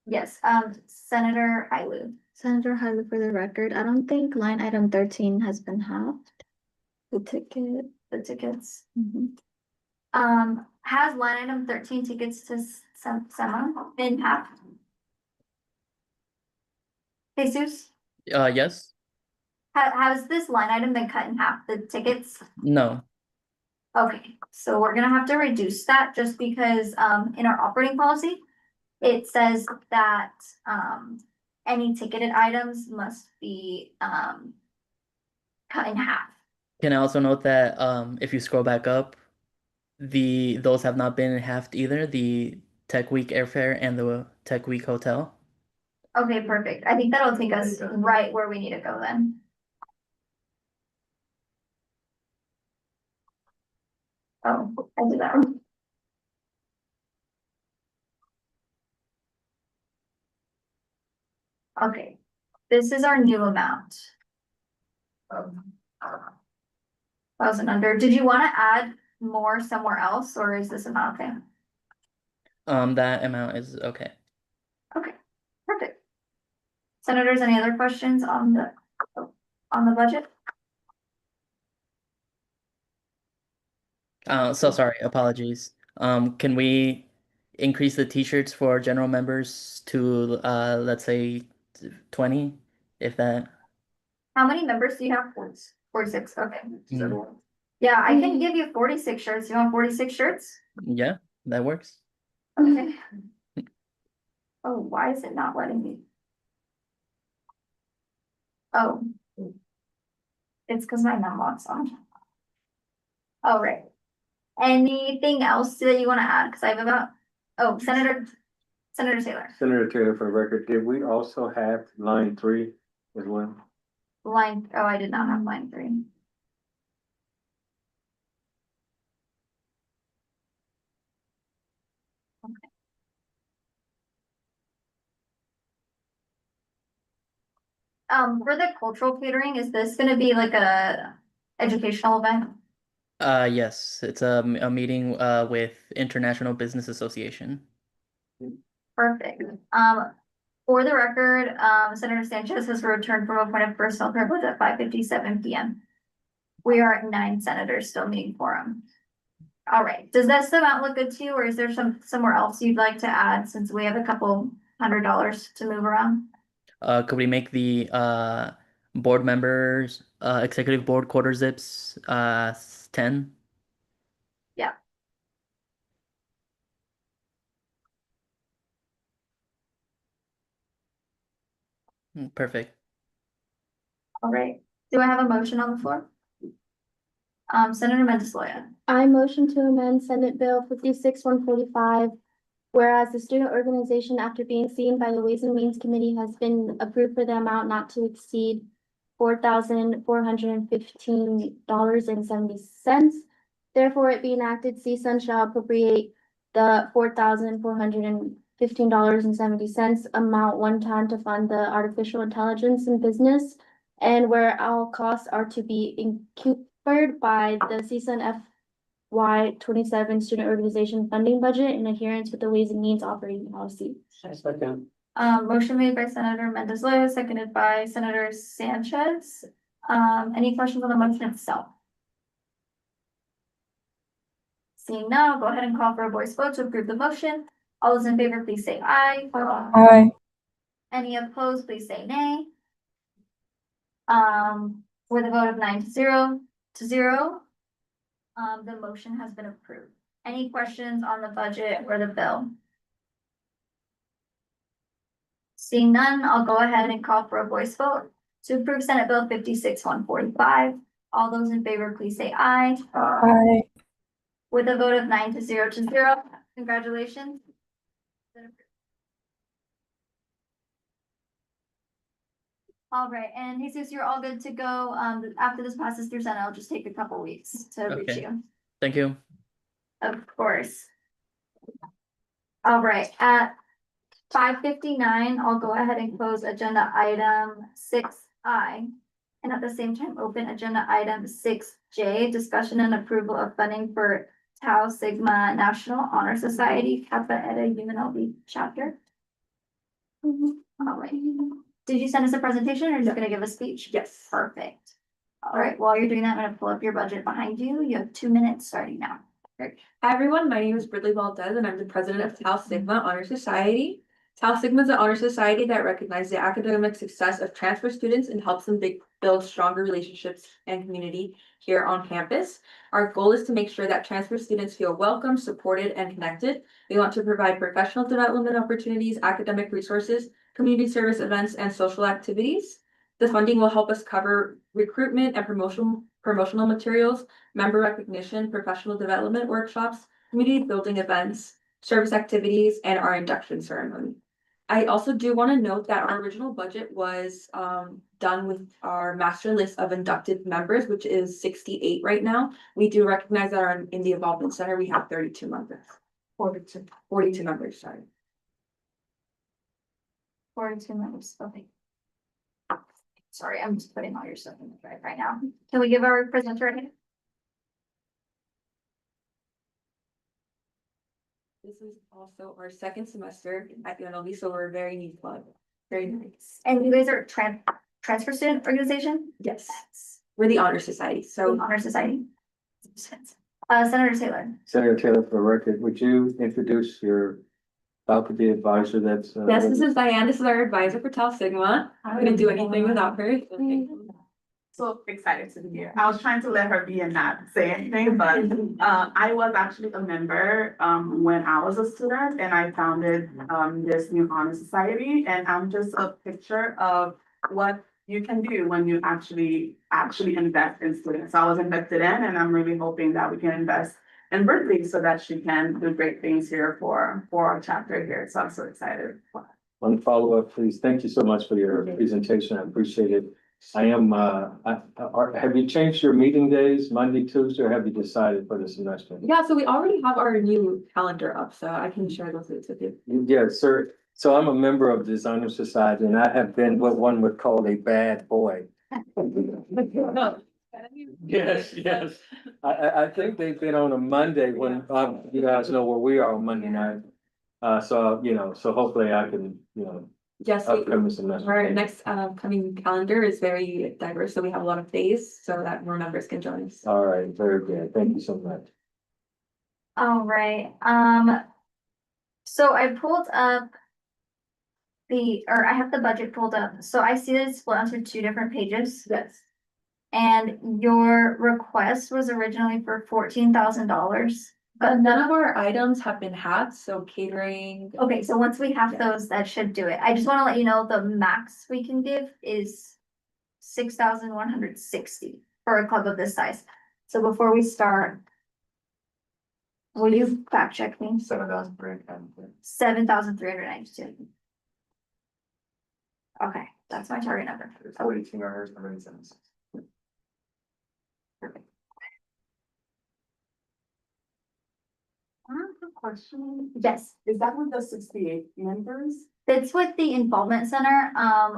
Yes, Senator Hailu. Senator Harley, for the record, I don't think line item 13 has been halved. The tickets. Mhm. Has line item 13 tickets to SEMA been halved? Jesus, Yes. has this line item been cut in half, the tickets? No. Okay, so we're gonna have to reduce that just because, in our operating policy, it says that, any ticketed items must be, cut in half. Can I also note that if you scroll back up, those have not been halved either, the Tech Week airfare and the Tech Week hotel. Okay, perfect. I think that'll take us right where we need to go then. Oh, I did that wrong. Okay, this is our new amount. 1,000 under. Did you want to add more somewhere else, or is this amount okay? That amount is okay. Okay, perfect. Senators, any other questions on the budget? So sorry, apologies. Can we increase the t-shirts for general members to let's say 20, if that? How many members do you have? 46, okay. Mm. Yeah, I can give you 46 shirts. You want 46 shirts? Yeah, that works. Okay. Oh, why is it not letting me? Oh. It's because my mom lock's on. All right. Anything else that you want to add? Because I have about, oh, Senator Taylor. Senator Taylor, for the record, did we also have line 3 as well? Line, oh, I did not have line 3. Okay. For the cultural catering, is this gonna be like a educational event? Yes, it's a meeting with International Business Association. Perfect. For the record, Senator Sanchez has returned from a point of personal privilege at 5:57 PM. We are at 9 senators still meeting quorum. All right, does that amount look good to you, or is there somewhere else you'd like to add since we have a couple $100 to move around? Could we make the board members, executive board quarter zips, 10. Yeah. Perfect. All right. Do I have a motion on the floor? Senator Mendes-Loya. I motion to amend Senate Bill 56-145. Whereas the student organization, after being seen by the Ways and Means Committee, has been approved for the amount not to exceed $4,415.70. Therefore, it be enacted, CSUN shall appropriate the $4,415.70 amount one time to fund the artificial intelligence in business. And where all costs are to be incurred by the CSUN FY 27 student organization funding budget in adherence with the Ways and Means operating policy. Second. Motion made by Senator Mendes-Loya, seconded by Senator Sanchez. Any questions on the motion itself? Seeing none, I'll go ahead and call for a voice vote to approve the motion. All those in favor, please say aye. Aye. Any opposed, please say nay. With a vote of 9-0, the motion has been approved. Any questions on the budget or the bill? Seeing none, I'll go ahead and call for a voice vote to approve Senate Bill 56-145. All those in favor, please say aye. Aye. With a vote of 9-0, congratulations. All right, and Jesus, you're all good to go. After this passes through Senate, it'll just take a couple weeks to reach Okay. you. Thank you. Of course. All right, at 5:59, I'll go ahead and close agenda item 6I. And at the same time, open agenda item 6J, discussion and approval of funding for Tau Sigma National Honor Society, Kappa Eta UNLV chapter. All right. Did you send us a presentation or are you just gonna give a speech? Yes. Perfect. All right, while you're doing that, I'm gonna pull up your budget behind you. You have 2 minutes starting now. Hi, everyone. My name is Bridley Valdez, and I'm the president of Tau Sigma Honor Society. Tau Sigma is an honor society that recognizes the academic success of transfer students and helps them build stronger relationships and community here on campus. Our goal is to make sure that transfer students feel welcome, supported, and connected. We want to provide professional development opportunities, academic resources, community service events, and social activities. The funding will help us cover recruitment and promotional materials, member recognition, professional development workshops, community building events, service activities, and our induction ceremony. I also do want to note that our original budget was done with our master list of inducted members, which is 68 right now. We do recognize that in the Involvement Center, we have 32 members. 42 members, sorry. 42 members, okay. Sorry, I'm just putting all your stuff in the drive right now. Can we give our presenter a hand? This is also our second semester at UNLV, so we're a very new club. Very nice. And you guys are transfer student organization? Yes. We're the Honor Society, so. Honor Society. Senator Taylor. Senator Taylor, for the record, would you introduce your faculty advisor that's? Yes, this is Diane. This is our advisor for Tau Sigma. I wouldn't do anything without her. So excited to be here. I was trying to let her be and not say anything, but I was actually a member when I was a student and I founded this new honor society, and I'm just a picture of what you can do when you actually invest in students. I was invested in, and I'm really hoping that we can invest in Berkeley so that she can do great things here for our chapter here. So I'm so excited. One follow-up, please. Thank you so much for your presentation. I appreciate it. Have you changed your meeting days, Monday, Tuesday, or have you decided for the semester? Yeah, so we already have our new calendar up, so I can share those with you. Yeah, sir. So I'm a member of the Designer Society and I have been what one would call a bad boy. Yes. I think they've been on a Monday when, you guys know where we are on Monday night. So hopefully I can, Yes, upcoming semester. our next coming calendar is very diverse, so we have a lot of days so that more members can join us. All right, very good. Thank you so much. All right, so I pulled up I have the budget pulled up, so I see that it's split onto two different pages. Yes. And your request was originally for $14,000. But none of our items have been hacked, so catering. Okay, so once we have Yeah. those, that should do it. I just wanna let you know the max we can give is 6,160 for a club of this size. So before we start, will you fact check me? 7,392. Okay, that's my target number. 42 hours, 100 I have a question. Yes, Is that with the 68 members? it's with the involvement center.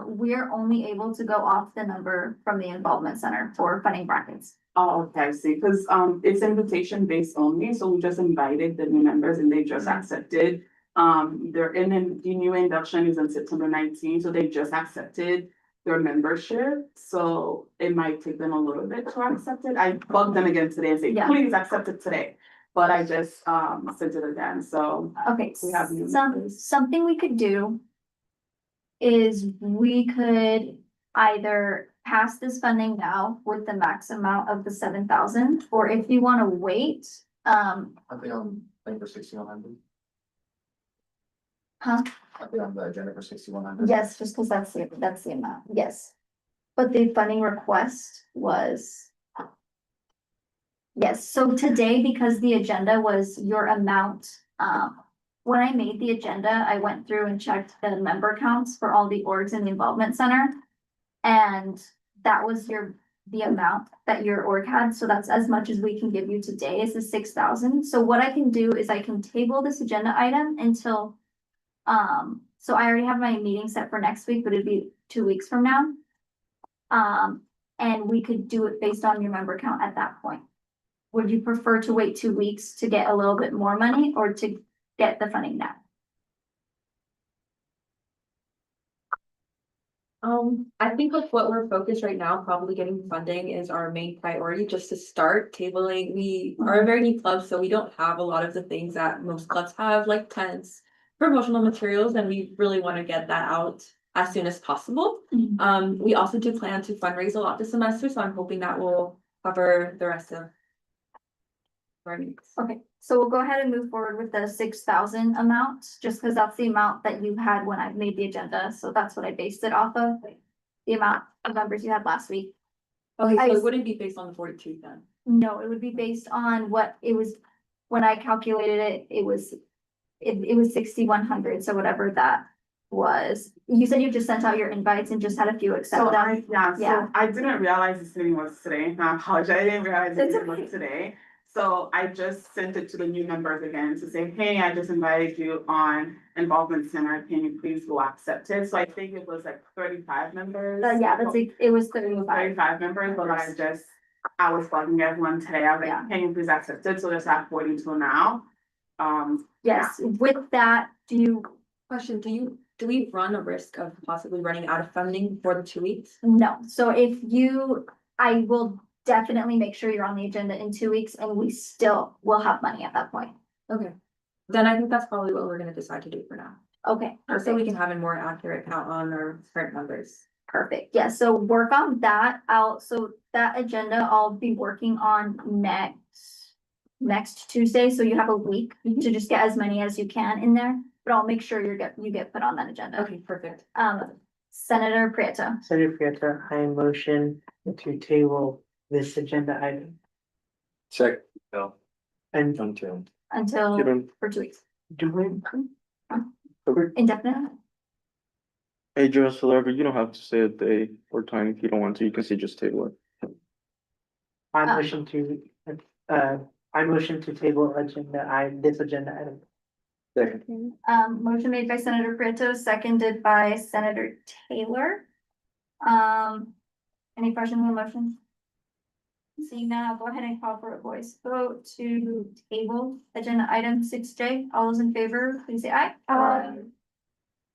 We're only able to go off the number from the involvement center for funding brackets. Oh, okay, I see, because it's invitation based only, so we just invited the new members and they just accepted. The new induction is on September 19th, so they just accepted their membership, so it might take them a little bit to accept it. I bugged them again today and said, Yeah. please accept it today. But I just sent it again, so Okay, we have new members. something we could do is we could either pass this funding now with the max amount of the 7,000, or if you wanna wait, I think I'm playing for 6,100. huh? I think I'm the agenda for 6,100. Yes, just because that's the amount, yes. But the funding request was. Yes, so today, because the agenda was your amount, when I made the agenda, I went through and checked the member counts for all the orgs in the involvement center. And that was the amount that your org had, so that's as much as we can give you today is the 6,000. So what I can do is I can table this agenda item until, so I already have my meeting set for next week, but it'd be 2 weeks from now. And we could do it based on your member count at that point. Would you prefer to wait 2 weeks to get a little bit more money or to get the funding now? I think with what we're focused right now, probably getting funding is our main priority, just to start tabling. We are a very new club, so we don't have a lot of the things that most clubs have, like tents, promotional materials, and we really want to get that out as soon as possible. We also do plan to fundraise a lot this semester, so I'm hoping that will cover the rest of our needs. Okay, so we'll go ahead and move forward with the 6,000 amount, just because that's the amount that you had when I made the agenda, so that's what I based it off of. The amount of members you had last week. Okay, so I- it wouldn't be based on the 42 then? No, it would be based on what it was, when I calculated it, it was 6,100, so whatever that was. You said you just sent out your invites and just had a few accept So them. so I didn't realize this meeting was today, I apologize, I didn't realize this It's meeting okay. was today. So I just sent it to the new members again to say, hey, I just invited you on involvement center, can you please go accept it? So I think it was like 35 members. Yeah, it was 35 35. members, but I was bugging everyone today, I was Yeah. like, can you please accept it? So there's at 42 now. Yes, with that, Question, do we run a risk of possibly running out of funding for the 2 weeks? no, so I will definitely make sure you're on the agenda in 2 weeks and we still will have money at that point. Okay, then I think that's probably what we're gonna decide to do for now. Okay, Just so we perfect, can have a more accurate count on our current numbers. perfect. Yeah, so work on that. So that agenda I'll be working on next Tuesday, so you have a week to just get as many as you can in there, but I'll make sure you get put on that agenda. Okay, perfect. Senator Prieto. Senator Prieto, I motion to table this agenda item. Check. No. And Until. Until, You don't- for 2 weeks, do we, indefinite. Hey, Joe Solarga, you don't have to say a day or time if you don't want to. You can say just table it. I motion to table this agenda item. Second. Motion made by Senator Prieto, seconded by Senator Taylor. Any questions on the motion? Seeing none, I'll go ahead and call for a voice vote to table agenda item 6J. All those in favor, please say aye. Aye.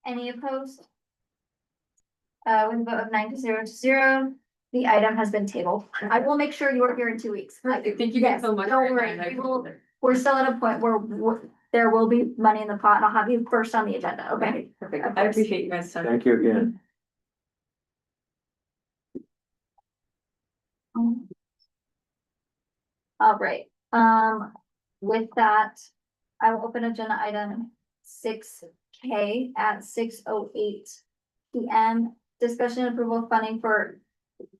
Any opposed? With a vote of 9-0, the item has been tabled. I will make sure you are here in 2 weeks. Perfect. Thank you guys so much. Don't for your worry, time. I we will- appreciate it. We're still at a point where there will be money in the pot, and I'll have you first on the agenda, okay? Perfect. Of I course. appreciate you guys' time. Thank you again. All right, with that, I will open agenda item 6K at 6:08 PM. Discussion and approval of funding for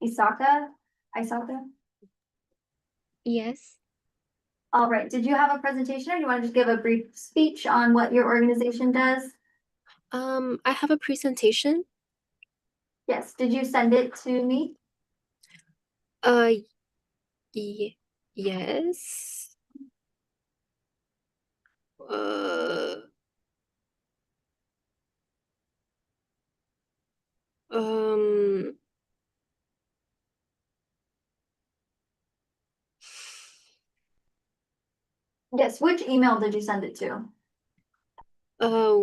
Isaka. Yes. All right, did you have a presentation or do you want to just give a brief speech on what your organization does? I have a presentation. Yes, did you send it to me? Yes. Uh, um, Yes, which email did you send it to? uh,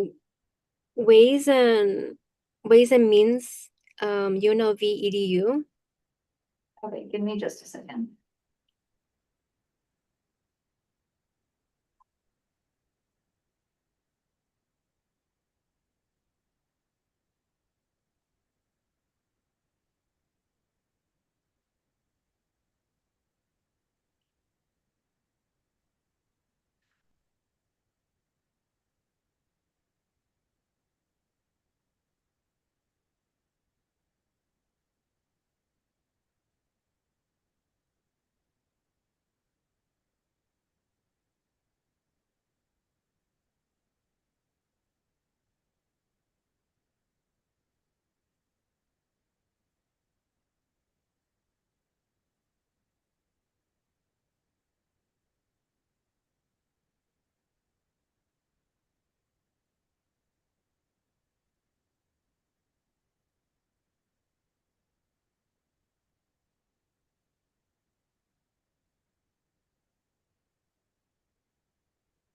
Ways and Means, UNLV EDU. Okay, give me just a second.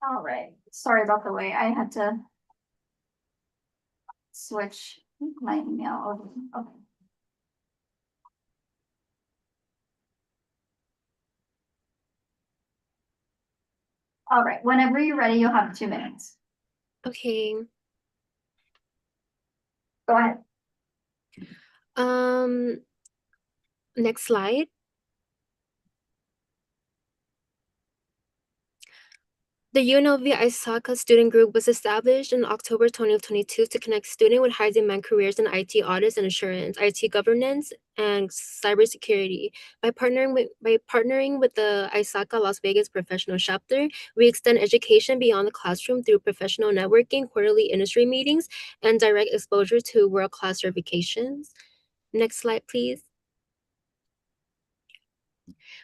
All right, sorry about the wait. I had to switch my email over. Okay. All right, whenever you're ready, you'll have 2 minutes. Okay. Go ahead. Next slide. The UNLV ISACA student group was established in October 2022 to connect students with high demand careers in IT audits and assurance, IT governance, and cybersecurity. By partnering with the ISACA Las Vegas professional chapter, we extend education beyond the classroom through professional networking, quarterly industry meetings, and direct exposure to world-class certifications. Next slide, please.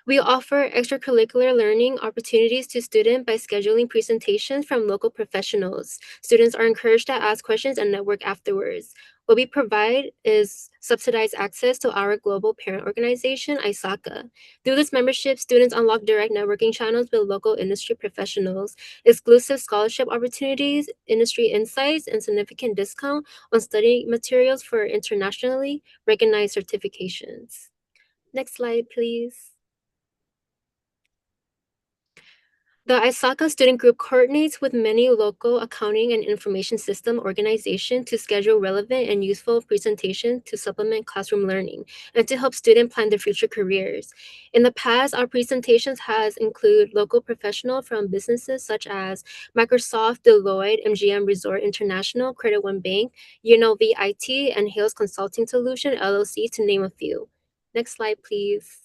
We offer extracurricular learning opportunities to students by scheduling presentations from local professionals. Students are encouraged to ask questions and network afterwards. What we provide is subsidized access to our global parent organization, ISACA. Through this membership, students unlock direct networking channels with local industry professionals, exclusive scholarship opportunities, industry insights, and significant discount on study materials for internationally recognized certifications. Next slide, please. The ISACA student group coordinates with many local accounting and information system organizations to schedule relevant and useful presentations to supplement classroom learning and to help students plan their future careers. In the past, our presentations has included local professionals from businesses such as Microsoft, Deloitte, MGM Resort International, Credit One Bank, UNLV IT, and Hales Consulting Solution, LLC, to name a few. Next slide, please.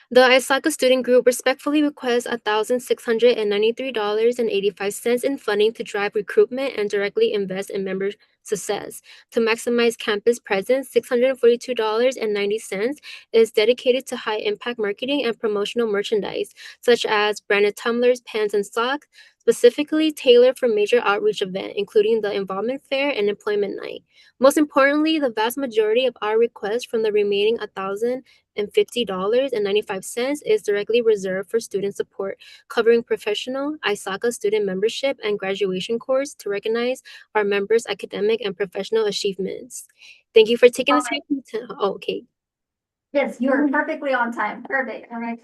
The ISACA student group respectfully requests $1,693.85 in funding to drive recruitment and directly invest in member success. To maximize campus presence, $642.90 is dedicated to high impact marketing and promotional merchandise, such as branded tumblers, pens, and socks, specifically tailored for major outreach events, including the Involvement Fair and Employment Night. Most importantly, the vast majority of our requests from the remaining $1,050.95 is directly reserved for student support, covering professional, ISACA student membership, and graduation course to recognize our members' academic and professional achievements. Thank you for taking the time to, oh, okay. Yes, you are perfectly on time. Perfect. All right.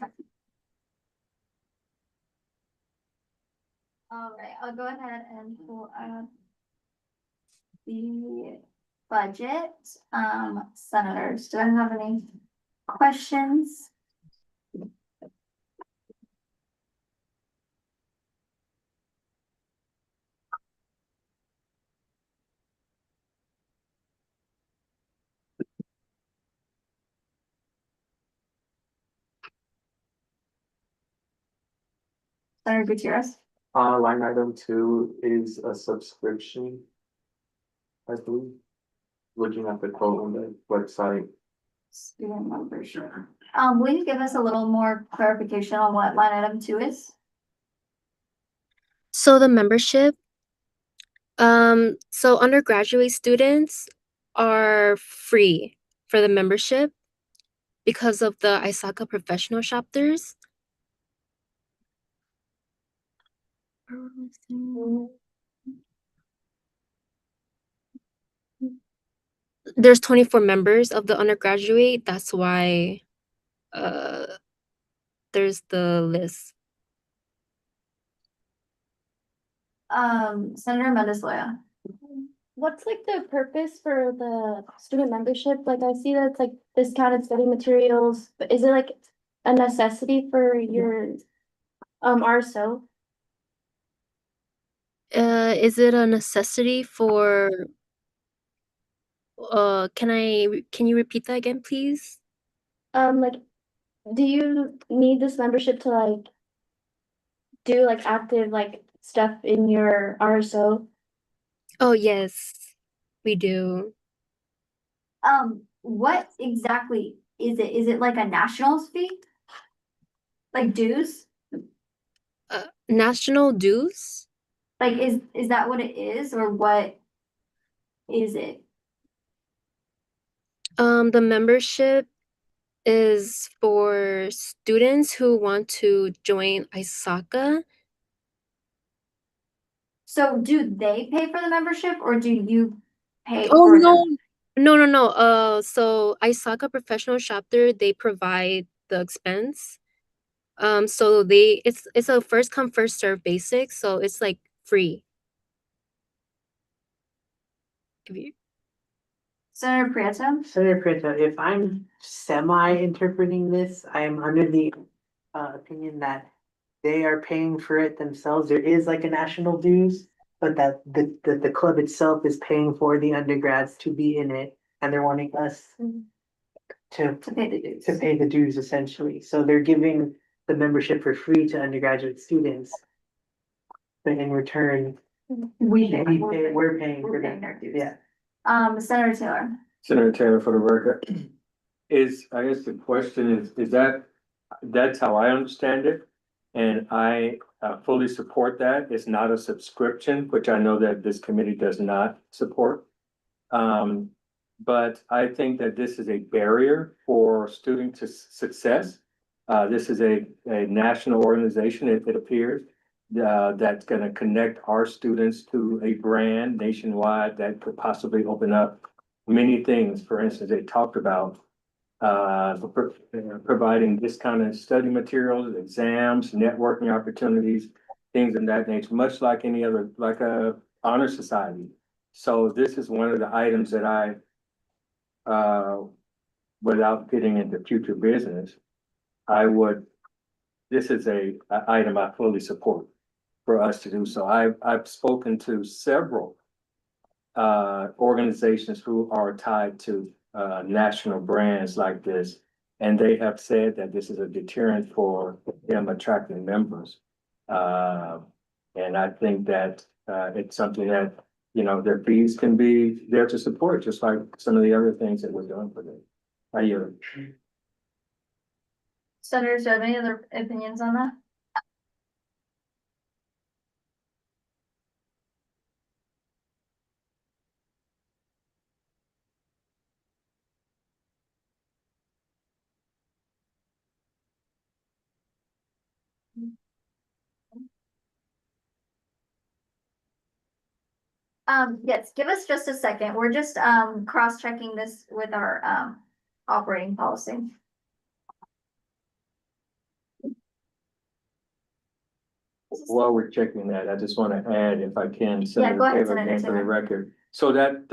All right, I'll go ahead and pull up the budget. Senators, do I have any questions? Senator Gutierrez? Line item two is a subscription. I believe. Looking at the quote on the website. Student membership. Will you give us a little more clarification on what line item 2 is? So the membership, so undergraduate students are free for the membership because of the ISACA professional chapters. There's 24 members of the undergraduate. That's why there's the list. Senator Mendes-Loya. What's like the purpose for the student membership? Like I see that it's like discounted study materials, but is it like a necessity for your RSO? Is it a necessity for can you repeat that again, please? Like, do you need this membership to like do like active like stuff in your RSO? Oh, yes, we do. What exactly is it? Is it like a nationals fee? Like dues? National dues? Like, is that what it is, or what is it? The membership is for students who want to join ISACA. So do they pay for the membership, or do you pay Oh, for no. them? No. So ISACA professional chapter, they provide the expense. So it's a first come first serve basic, so it's like free. If you Senator Prieto? Senator Prieto, if I'm semi-interpreting this, I'm under the opinion that they are paying for it themselves. There is like a national dues, but that the club itself is paying for the undergrads to be in it, and they're wanting us to pay the dues. To pay the dues essentially. So they're giving the membership for free to undergraduate students. But in return, we're paying for them. their dues. Yeah. Senator Taylor? Senator Taylor, for the record, I guess the question is that's how I understand it. And I fully support that. It's not a subscription, which I know that this committee does not support. But I think that this is a barrier for student success. This is a national organization, it appears, that's gonna connect our students to a brand nationwide that could possibly open up many things. For instance, they talked about providing discounted study materials, exams, networking opportunities, things of that nature, much like any other, like a honor society. So this is one of the items that without getting into future business, this is a item I fully support for us to do. So I've spoken to several organizations who are tied to national brands like this. And they have said that this is a deterrent for them attracting members. And I think that it's something that, their fees can be there to support, just like some of the other things that we're doing for them. Senators, do you have any other opinions on that? Yes, give us just a second. We're just cross-checking this with our operating policy. while we're checking that, I just want to add, if I can, Yeah, Senator go ahead, Taylor, Senator again, for the Taylor. record. So that,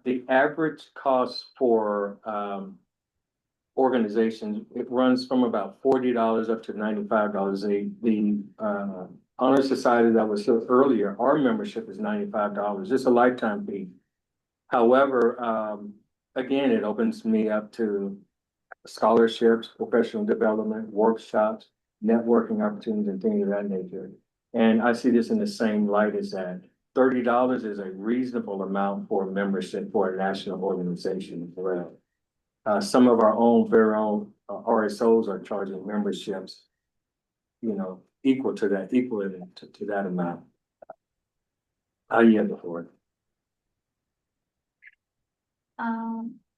the average cost for, organizations, it runs from about $40 up to $95. The Honor Society that was here earlier, our membership is $95. It's a lifetime fee. However, again, it opens me up to scholarships, professional development, workshops, networking opportunities, and things of that nature. And I see this in the same light as that. $30 is a reasonable amount for membership for a national organization as well. Some of our own, very own RSOs are charging memberships, you know, equal to that, equivalent to that amount. I yield the floor.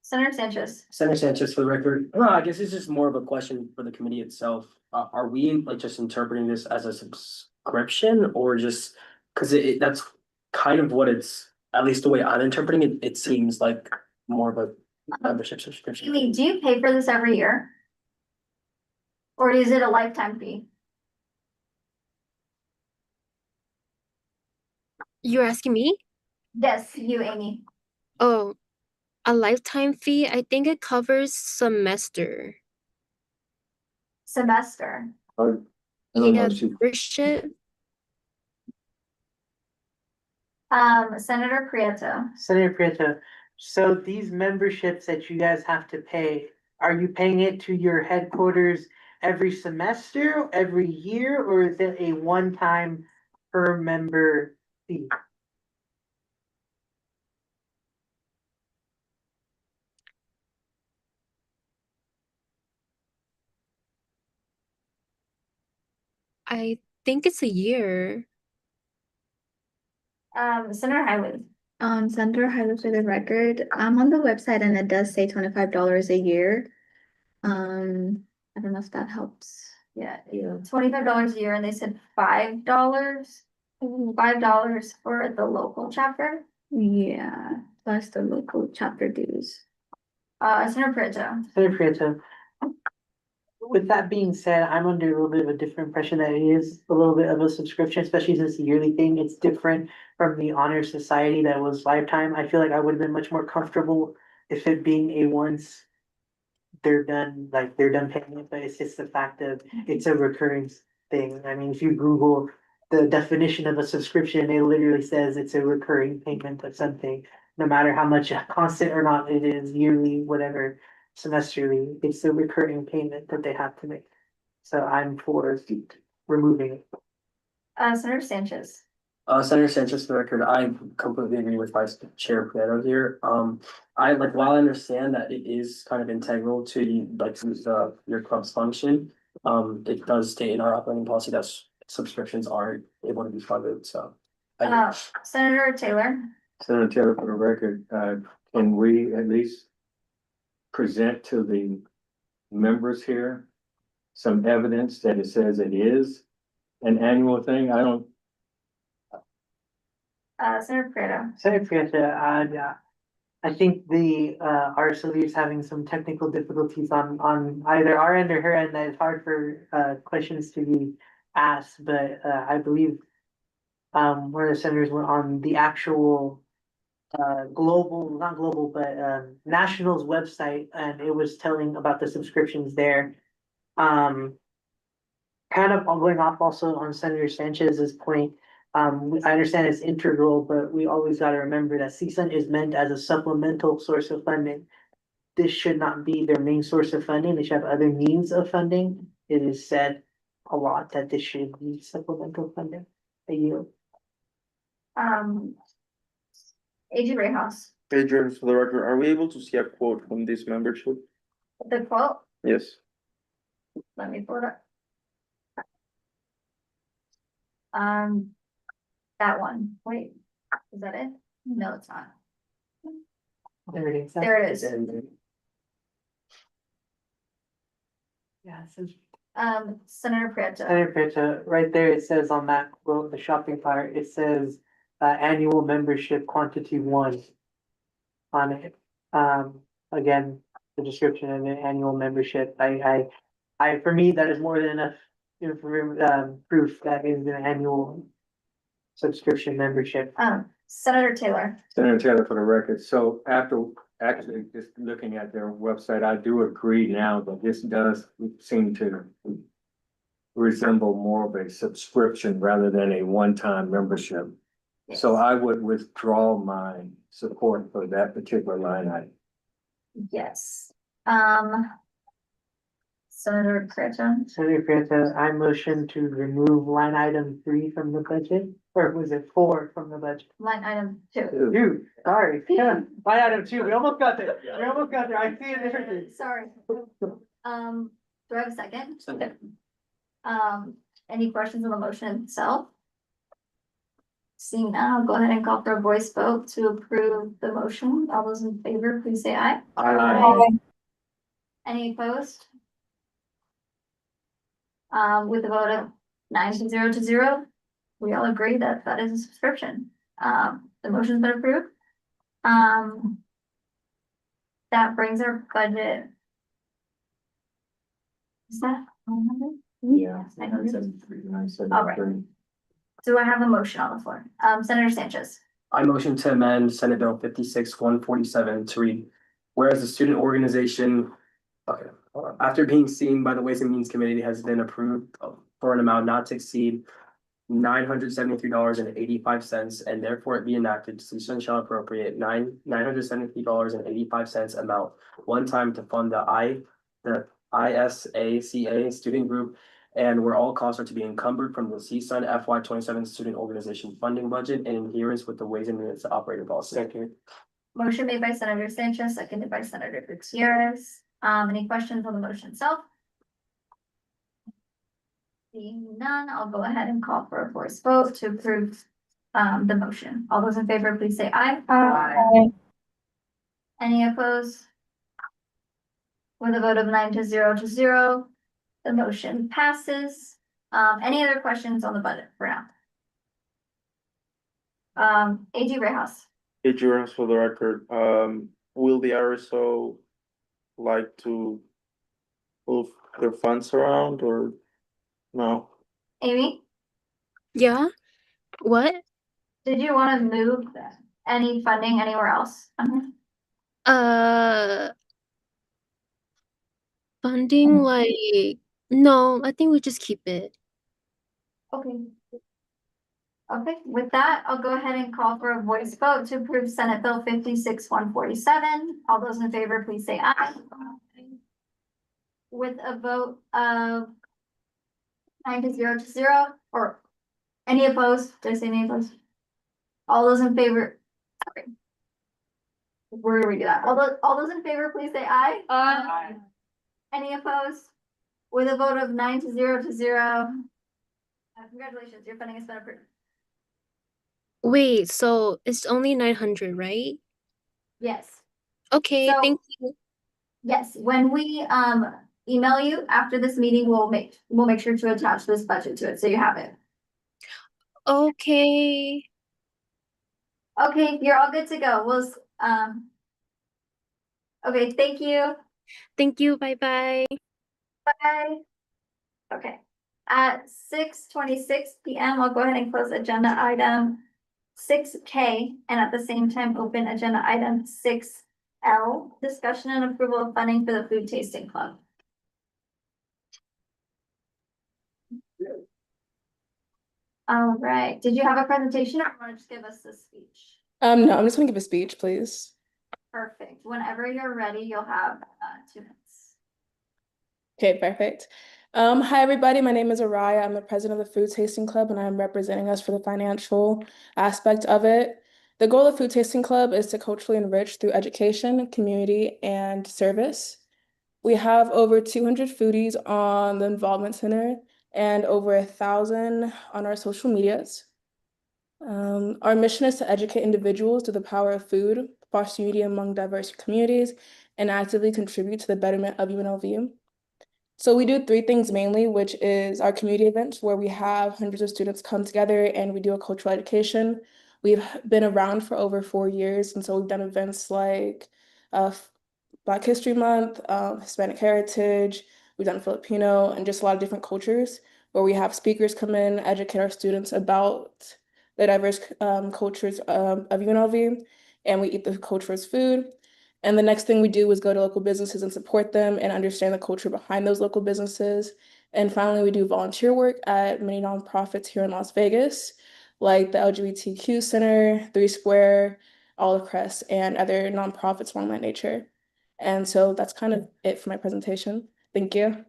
Senator Sanchez. Senator Sanchez, for the record, I guess it's just more of a question for the committee itself. Are we like just interpreting this as a subscription or just, cause that's kind of what it's, at least the way I'm interpreting it, it seems like more of a membership subscription. Amy, do you pay for this every year? Or is it a lifetime fee? You're asking me? Yes, you, Amy. Oh, a lifetime fee? I think it covers semester. Semester. I don't know Yeah, if she- membership. Senator Prieto. Senator Prieto, so these memberships that you guys have to pay, are you paying it to your headquarters every semester, every year, or is it a one-time per member fee? I think it's a year. Senator Highland. Senator Highland, for the record, I'm on the website and it does say $25 a year. I don't know if that helps. Yeah, $25 a year, and they said $5 for the local chapter. Yeah, plus the local chapter dues. Senator Prieto. Senator Prieto, with that being said, I'm under a little bit of a different impression that it is a little bit of a subscription, especially since the yearly thing. It's different from the Honor Society that was lifetime. I feel like I would have been much more comfortable if it being a once they're done, like they're done paying it, but it's just the fact of it's a recurring thing. I mean, if you Google the definition of a subscription, it literally says it's a recurring payment of something, no matter how much constant or not it is, yearly, whatever, semesterly, it's a recurring payment that they have to make. So I'm for removing it. Senator Sanchez. Senator Sanchez, for the record, I completely agree with Vice Chair Prieto here. I like, while I understand that it is kind of integral to like your club's function, it does state in our operating policy that subscriptions aren't able to be funded, so. Senator Taylor. Senator Taylor, for the record, can we at least present to the members here some evidence that it says it is an annual thing? I don't. Senator Prieto. Senator Prieto, I think the RSLE is having some technical difficulties on either our end or her end, that it's hard for questions to be asked, but I believe one of the senators went on the actual global, not global, but nationals website, and it was telling about the subscriptions there. Kind of going off also on Senator Sanchez's point, I understand it's integral, but we always got to remember that CSUN is meant as a supplemental source of funding. This should not be their main source of funding. They should have other means of funding. It is said a lot that this should be supplemental funding. I yield. AG Rayhouse. Adrian, for the record, are we able to see a quote from this membership? The quote, Yes. let me pull it up. That one, wait, is that it? No, it's not. There it is. There it is. Yeah, it says Senator Prieto. Senator Prieto, right there, it says on that quote, the shopping cart, it says annual membership quantity 1 on it. Again, the description of an annual membership, for me, that is more than enough proof that is an annual subscription membership. Senator Taylor. Senator Taylor, for the record, so after actually just looking at their website, I do agree now that this does seem to resemble more of a subscription rather than a one-time membership. So I would withdraw my support for that particular line item. Yes. Senator Craigton. Senator Franta, I motion to remove line item 3 from the budget, or was it 4 from the budget? Line item 2. Dude, sorry, yeah, line item 2, we almost got there, I see it differently. Sorry. Do I have a second? Any questions on the motion itself? Seeing none, I'll go ahead and call for a voice vote to approve the motion. All those in favor, please say aye. Aye. Any opposed? With a vote of 9-0, we all agree that that is a subscription. The motion's been approved. That brings our budget. Is that? Yeah. I know it is. All right. Do I have a motion on the floor? Senator Sanchez. I motion to amend Senate Bill 56-147 to read, whereas the student organization, okay, after being seen by the Ways and Means Committee, has been approved for an amount not to exceed $973.85, and therefore it be enacted, CSUN shall appropriate $973.85 amount one time to fund the ISACA student group, and where all costs are to be encumbered from the CSUN FY 27 student organization funding budget in adherence with the Ways and Means operating policy. Second. Motion made by Senator Sanchez, seconded by Senator Gutierrez. Any questions on the motion itself? Seeing none, I'll go ahead and call for a voice vote to approve the motion. All those in favor, please say aye. Aye. Any opposed? With a vote of 9-0, the motion passes. Any other questions on the budget for now? AG Rehas. Adrian, for the record, will the RSO like to move their funds around or no? Amy, Yeah, what? did you want to move any funding anywhere else? Funding, like, no, I think we just keep it. Okay. Okay, with that, I'll go ahead and call for a voice vote to approve Senate Bill 56-147. All those in favor, please say aye. With a vote of 9-0, or any opposed? Did I say any opposed? All those in favor, sorry. Where do we do that? All those in favor, please say aye. Aye. Any opposed? With a vote of 9-0. Congratulations, your funding has been approved. Wait, so it's only 900, right? Yes. Okay, So- thank you. Yes, when we email you after this meeting, we'll make sure to attach this budget to it, so you have it. Okay. Okay, you're all good to go. Okay, thank you. Thank you. Bye-bye. Bye. Okay, at 6:26 PM, I'll go ahead and close agenda item 6K, and at the same time, open agenda item 6L, discussion and approval of funding for the food tasting club. All right, did you have a presentation or want to just give us a speech? No, I'm just gonna give a speech, please. Perfect. Whenever you're ready, you'll have 2 minutes. Okay, perfect. Hi, everybody. My name is Araya. I'm the president of the Food Tasting Club, and I'm representing us for the financial aspect of it. The goal of Food Tasting Club is to culturally enrich through education, community, and service. We have over 200 foodies on the Involvement Center and over 1,000 on our social medias. Our mission is to educate individuals through the power of food, foster unity among diverse communities, and actively contribute to the betterment of UNLV. So we do 3 things mainly, which is our community events where we have hundreds of students come together and we do a cultural education. We've been around for over 4 years, and so we've done events like Black History Month, Hispanic Heritage, we've done Filipino, and just a lot of different cultures. where we have speakers come in, educate our students about the diverse cultures of UNLV, and we eat the culture's food. And the next thing we do is go to local businesses and support them and understand the culture behind those local businesses. And finally, we do volunteer work at many nonprofits here in Las Vegas, like the LGBTQ Center, Three Square, Olive Crest, and other nonprofits along that nature. And so that's kind of it for my presentation. Thank you.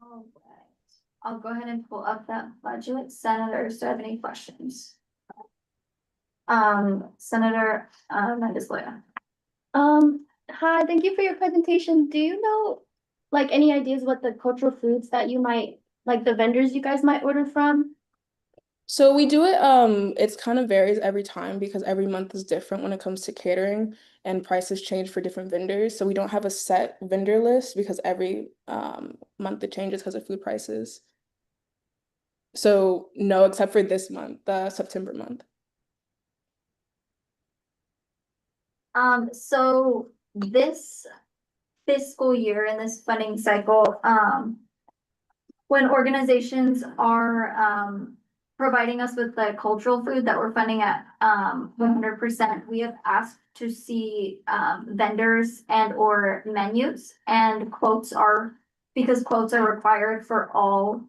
All right, I'll go ahead and pull up that budget. Senators, do you have any questions? Senator, Mendes Loya. Hi, thank you for your presentation. Do you know, like, any ideas what the cultural foods that you might, like the vendors you guys might order from? So we do it, it's kind of varies every time because every month is different when it comes to catering and prices change for different vendors. So we don't have a set vendor list because every month it changes because of food prices. So no, except for this month, the September month. So this fiscal year and this funding cycle, when organizations are providing us with the cultural food that we're funding at 100%, we have asked to see vendors and or menus, and quotes are, because quotes are required for all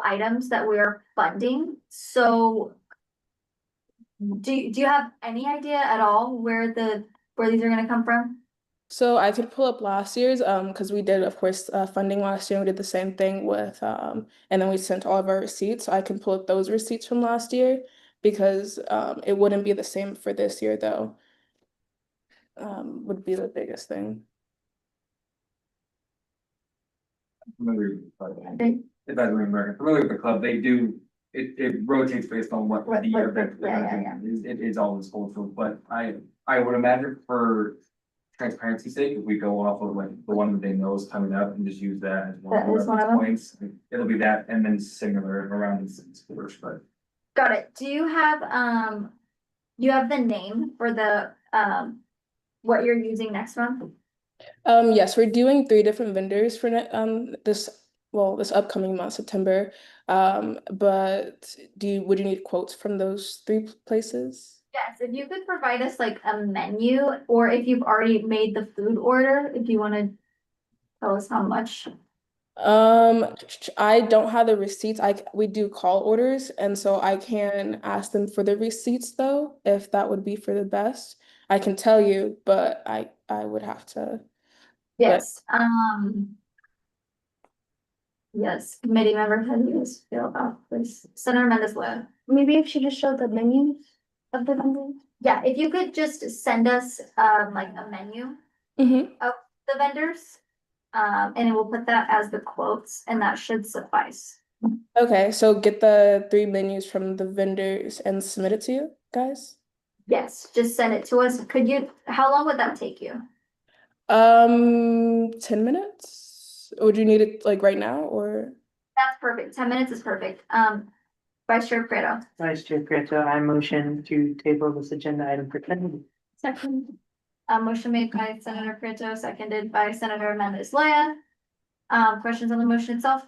items that we are funding. So do you have any idea at all where these are gonna come from? So I could pull up last year's, because we did, of course, funding last year. We did the same thing with, and then we sent all of our receipts. So I can pull up those receipts from last year because it wouldn't be the same for this year, though. Would be the biggest thing. Familiar with the club. If I remember, familiar with the club, they do, it rotates based on what the year that it is always cultural, but I would imagine for transparency's sake, if we go off of like the one that they know is coming up and just use that as one That of is one the of them? points, it'll be that and then similar around the sports, but. Got it. Do you have the name for the what you're using next month? Yes, we're doing 3 different vendors for this upcoming month, September. But would you need quotes from those 3 places? Yes, if you could provide us like a menu, or if you've already made the food order, if you want to tell us how much. I don't have the receipts. We do call orders, and so I can ask them for the receipts though, if that would be for the best. I can tell you, but I would have to. Yes, yes, committee member, how do you guys feel about this? Senator Mendes Loya. Maybe if she just showed the menus of the vendors. Yeah, if you could just send us like a menu of the vendors. And it will put that as the quotes, and that should suffice. Okay, so get the 3 menus from the vendors and submit it to you guys? Yes, just send it to us. How long would that take you? 10 minutes? Would you need it like right now or? That's perfect. 10 minutes is perfect. Vice Chair Prieto. Vice Chair Prieto, I motion to table this agenda item for 10 minutes. Second. Motion made by Senator Prieto, seconded by Senator Mendes Loya. Questions on the motion itself?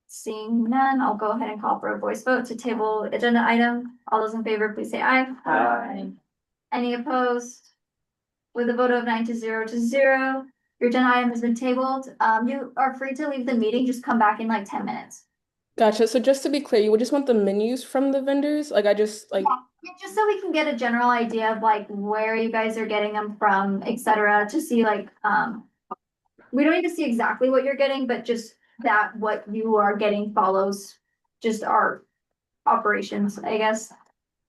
Seeing none, I'll go ahead and call for a voice vote to table agenda item. All those in favor, please say aye. Aye. Any opposed? With a vote of 9-0, your agenda item has been tabled. You are free to leave the meeting, just come back in like 10 minutes. Gotcha. So just to be clear, you would just want the menus from the vendors? Like I just like. Yeah, just so we can get a general idea of like where you guys are getting them from, etc. To see like, we don't need to see exactly what you're getting, but just that what you are getting follows just our operations, I guess.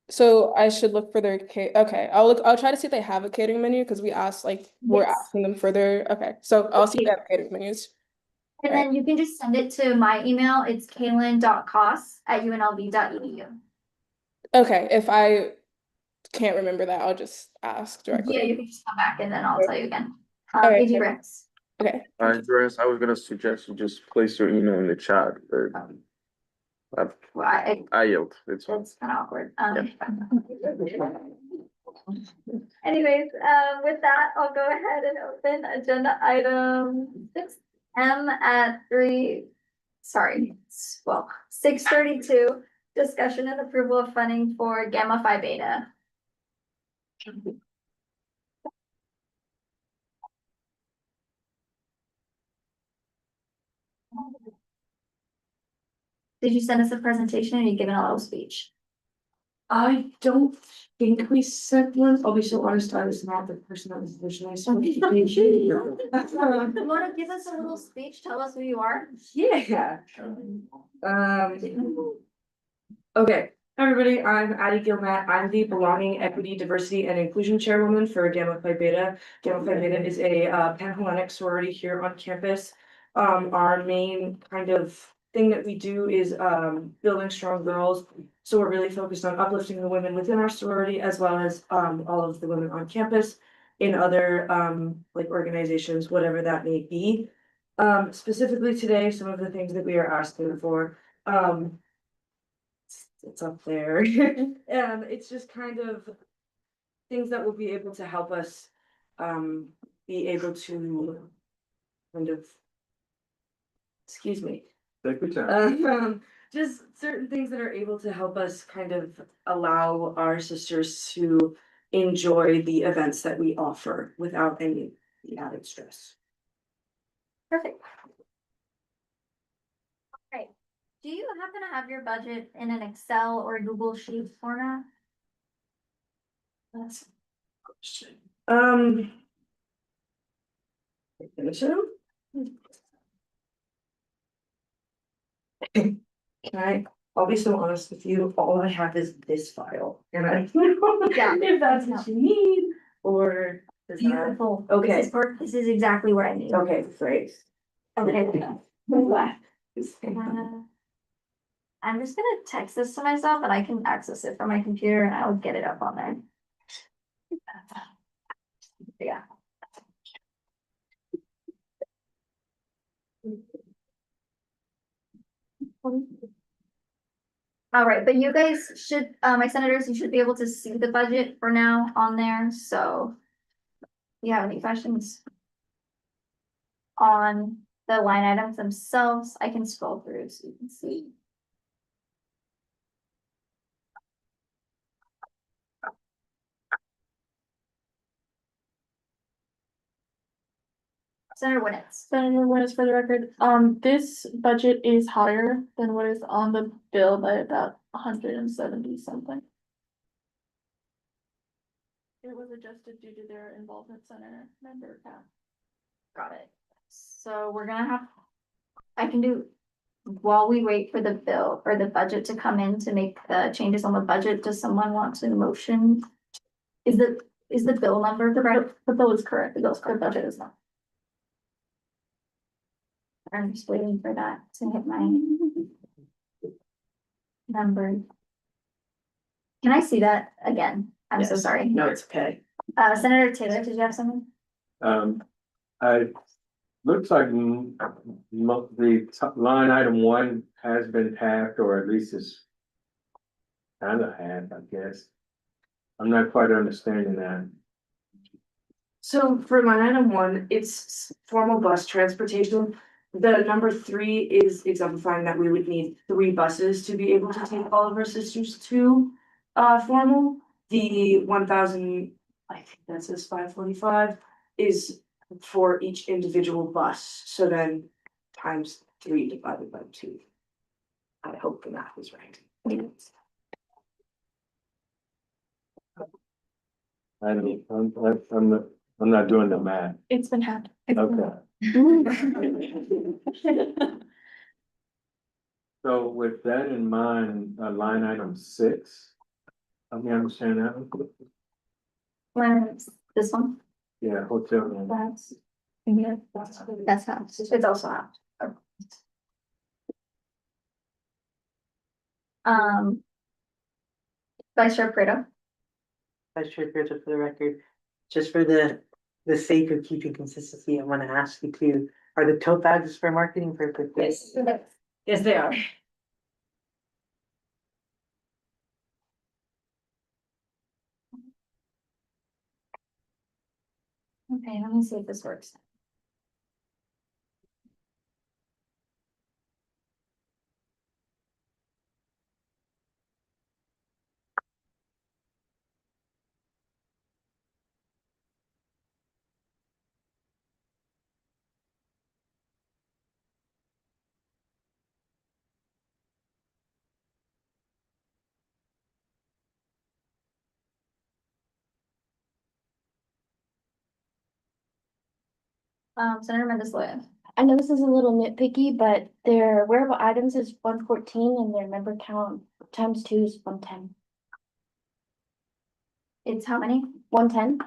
So I should look for their okay. I'll try to see if they have a catering menu because we asked we're asking them for their okay. So I'll see if they have catering menus. And then you can just send it to my email. It's kaylin.koss@unlv.edu. Okay, if I can't remember that, I'll just ask directly. Yeah, you can just come back and then I'll tell you again. Alright. AG Rex. Okay. Doris, I was gonna suggest you just place your email in the chat, but I yield. It's That's kind of awkward. Anyways, with that, I'll go ahead and open agenda item 6M at 6:32. Discussion and approval of funding for Gamma Phi Beta. Did you send us a presentation or you given a little speech? I don't think we sent one. I'll be so honest, I was not the person that was originally supposed to be. You wanna give us a little speech? Tell us who you are? Yeah. Okay, hi everybody, I'm Addie Gilmat. I'm the Belonging, Equity, Diversity and Inclusion Chairwoman for Gamma Phi Beta. Gamma Phi Beta is a Pan-Hellenic sorority here on campus. Our main kind of thing that we do is building strong girls. So we're really focused on uplifting the women within our sorority as well as all of the women on campus in other like organizations, whatever that may be. Specifically today, some of the things that we are asking for, it's up there. It's just kind of things that will be able to help us be able to kind of, excuse me. Take your time. Just certain things that are able to help us kind of allow our sisters to enjoy the events that we offer without any added stress. Perfect. Okay, do you happen to have your budget in an Excel or Google Sheet format? That's a question. I'll be so honest with you, all I have is this file, and I don't know if that's what you need, or is that, Beautiful. okay, This is exactly what I need. okay, great. Okay. I'm just gonna text this to myself and I can access it from my computer and I'll get it up on there. Yeah. All right, but you guys should, my senators, you should be able to see the budget for now on there, so. If you have any questions on the line items themselves, I can scroll through so you can see. Senator Winnets. Senator Winners, for the record, this budget is higher than what is on the bill by about 170 something. It was adjusted due to their involvement center member cap. Got it. So we're gonna have, I can do, while we wait for the bill or the budget to come in to make the changes on the budget, does someone want to motion? Is the bill number correct? The bill is correct, the bill's correct, the budget is not. I'm just waiting for that to hit my number. Can I see that again? I'm so Yes. sorry. No, it's okay. Senator Taylor, did you have something? Looks like the line item 1 has been halved, or at least it's kind of halved, I guess. I'm not quite understanding that. So for line item 1, it's formal bus transportation. The number 3 is exemplifying that we would need 3 buses to be able to take all of our sisters to formal. The 1,000, I think that says 545, is for each individual bus. So then times 3 divided by 2. I hope the math is right. I'm not doing the math. It's been halved. Okay. So with that in mind, line item 6, let me understand that one. This one? Yeah, hotel room. That's half. It's also half. Vice Chair Prado. Vice Chair Griffith, for the record, just for the sake of keeping consistency, I want to ask you to, are the tote bags for marketing purposes? Yes. Yes, they are. Okay, let me see if this works. Senator Mendes Loya. I know this is a little nitpicky, but their wearable items is 114 and their member count times 2 is 110. It's how many? 110.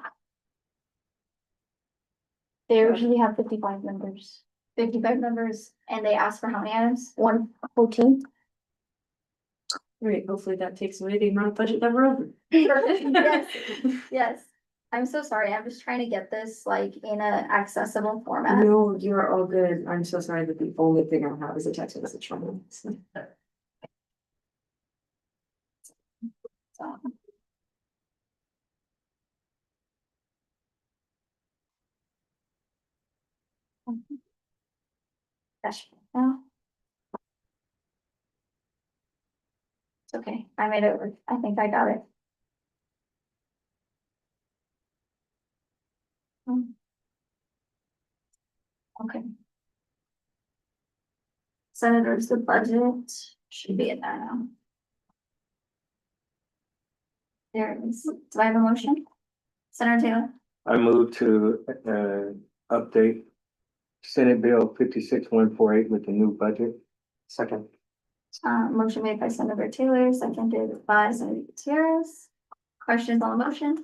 They originally have 55 members. 55 members, and they asked for how many items? 114. Great, hopefully that takes away the amount of budget that we're over. Yes, yes. I'm so sorry. I'm just trying to get this like in a accessible format. No, you're all good. I'm so sorry that the only thing I have is a text message from them. So. Gosh, no. It's okay. I made it work. I think I got it. Okay. Senators, the budget should be in there now. There it is. Do I have a motion? Senator Taylor? I move to, update Senate Bill 56148 with the new budget. Second. Motion made by Senator Taylor, seconded by Senator Gutierrez. Questions on the motion?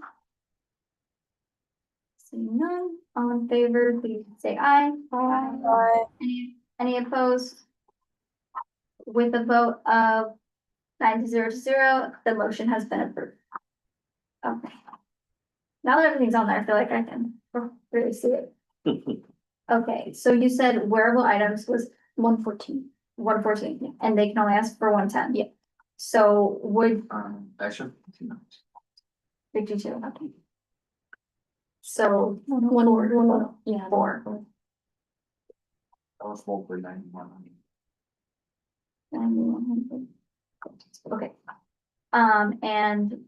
Seeing none, all in favor, please say aye. Aye. Any opposed? With a vote of 9-0, the motion has been approved. Okay. Now that everything's on there, I feel like I can really see it. Okay, so you said wearable items was 114. 114, and they can only ask for 110. Yeah. So would Actually. 52, okay. So Yeah. 4. That was 4.91. 9100. Okay. And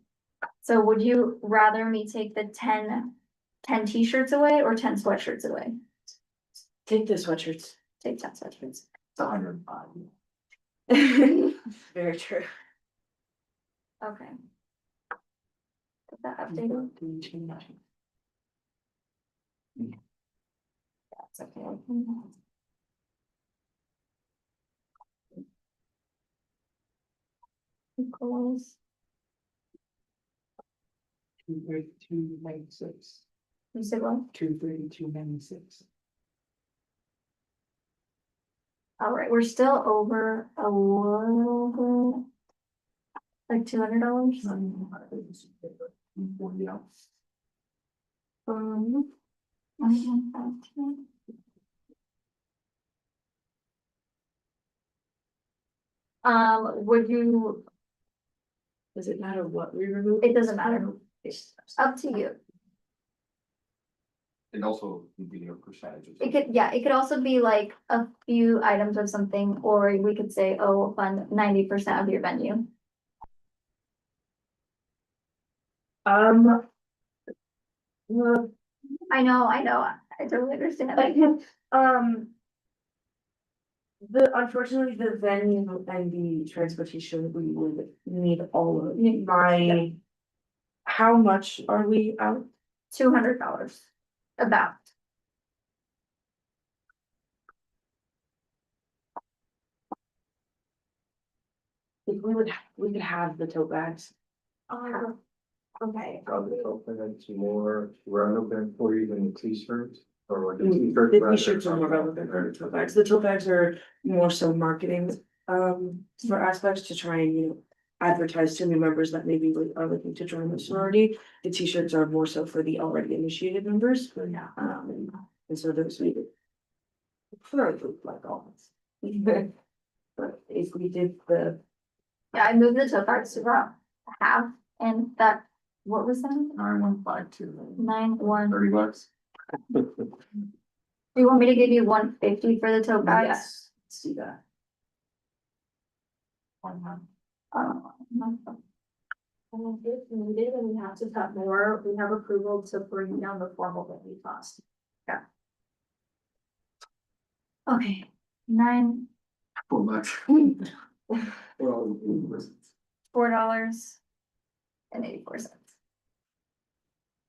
so would you rather me take the 10 t-shirts away or 10 sweatshirts away? Take the sweatshirts. Take 10 sweatshirts. It's 105. Very true. Okay. Get that updated. That's okay. Equals 232.96. You said what? 232.96. All right, we're still over a little bit, like $200. Yeah. Um, would you, Does it matter what we remove? it doesn't matter. It's up to you. And also the percentage. It could, yeah, it could also be like a few items of something, or we could say, oh, we'll fund 90% of your venue. Well, I know, I totally understand. Unfortunately, the venue and the transportation, we would need all of my. How much are we out? $200, about. If we could have the tote bags. Okay. Probably open it's more relevant for you than the t-shirts or like the The t-shirt. t-shirts are more relevant than the tote bags. The tote bags are more so marketing, for aspects to try and, advertise to new members that maybe are looking to join the sorority. The t-shirts are more so for the already initiated members. And so those we prefer like always. But if we did the, Yeah, I moved the tote bags to about half, and that, what was that? 9152. 91. $30. You want me to give you 150 for the tote bags? Yes, let's do that. And then if needed, and we have to cut more, we have approval to bring down the formal venue cost. Okay, $4.84.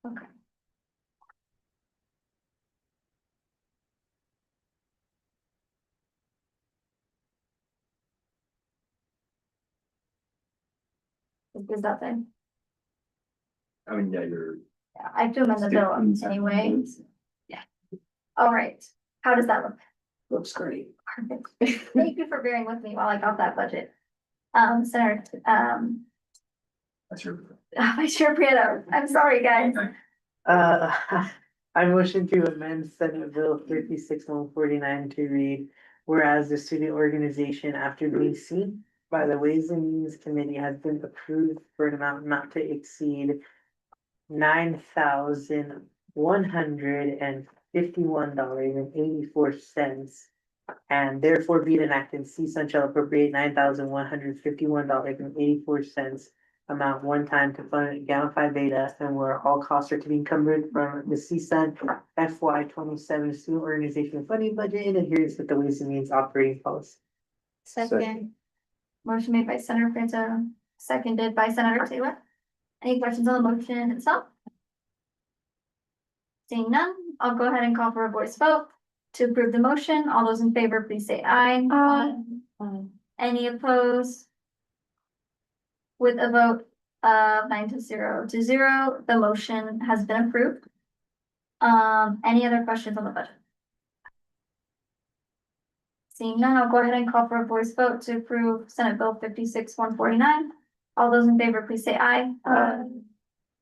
Okay. Is that thing? I mean, yeah, you're. Yeah, I threw them in the bill anyway. Yeah. All right. How does that look? Looks great. Perfect. Thank you for bearing with me while I got that budget. Senator, That's your. Vice Chair Prieto, I'm sorry, guys. I motion to amend Senate Bill 56-149 to read, whereas the student organization, after being seen by the Ways and Means Committee, has been approved for an amount not to exceed $9,151.84. And therefore be it enacted, CSUN shall appropriate $9,151.84 amount one time to fund Gamma Phi Beta, and where all costs are to be encumbered from the CSUN FY 27 student organization funding budget in adherence with the Ways and Means operating policy. Second. Motion made by Senator Prieto, seconded by Senator Taylor. Any questions on the motion itself? Seeing none, I'll go ahead and call for a voice vote to approve the motion. All those in favor, please say aye. Any opposed? With a vote of 9-0 to 0, the motion has been approved. Any other questions on the budget? Seeing none, I'll go ahead and call for a voice vote to approve Senate Bill 56-149. All those in favor, please say aye.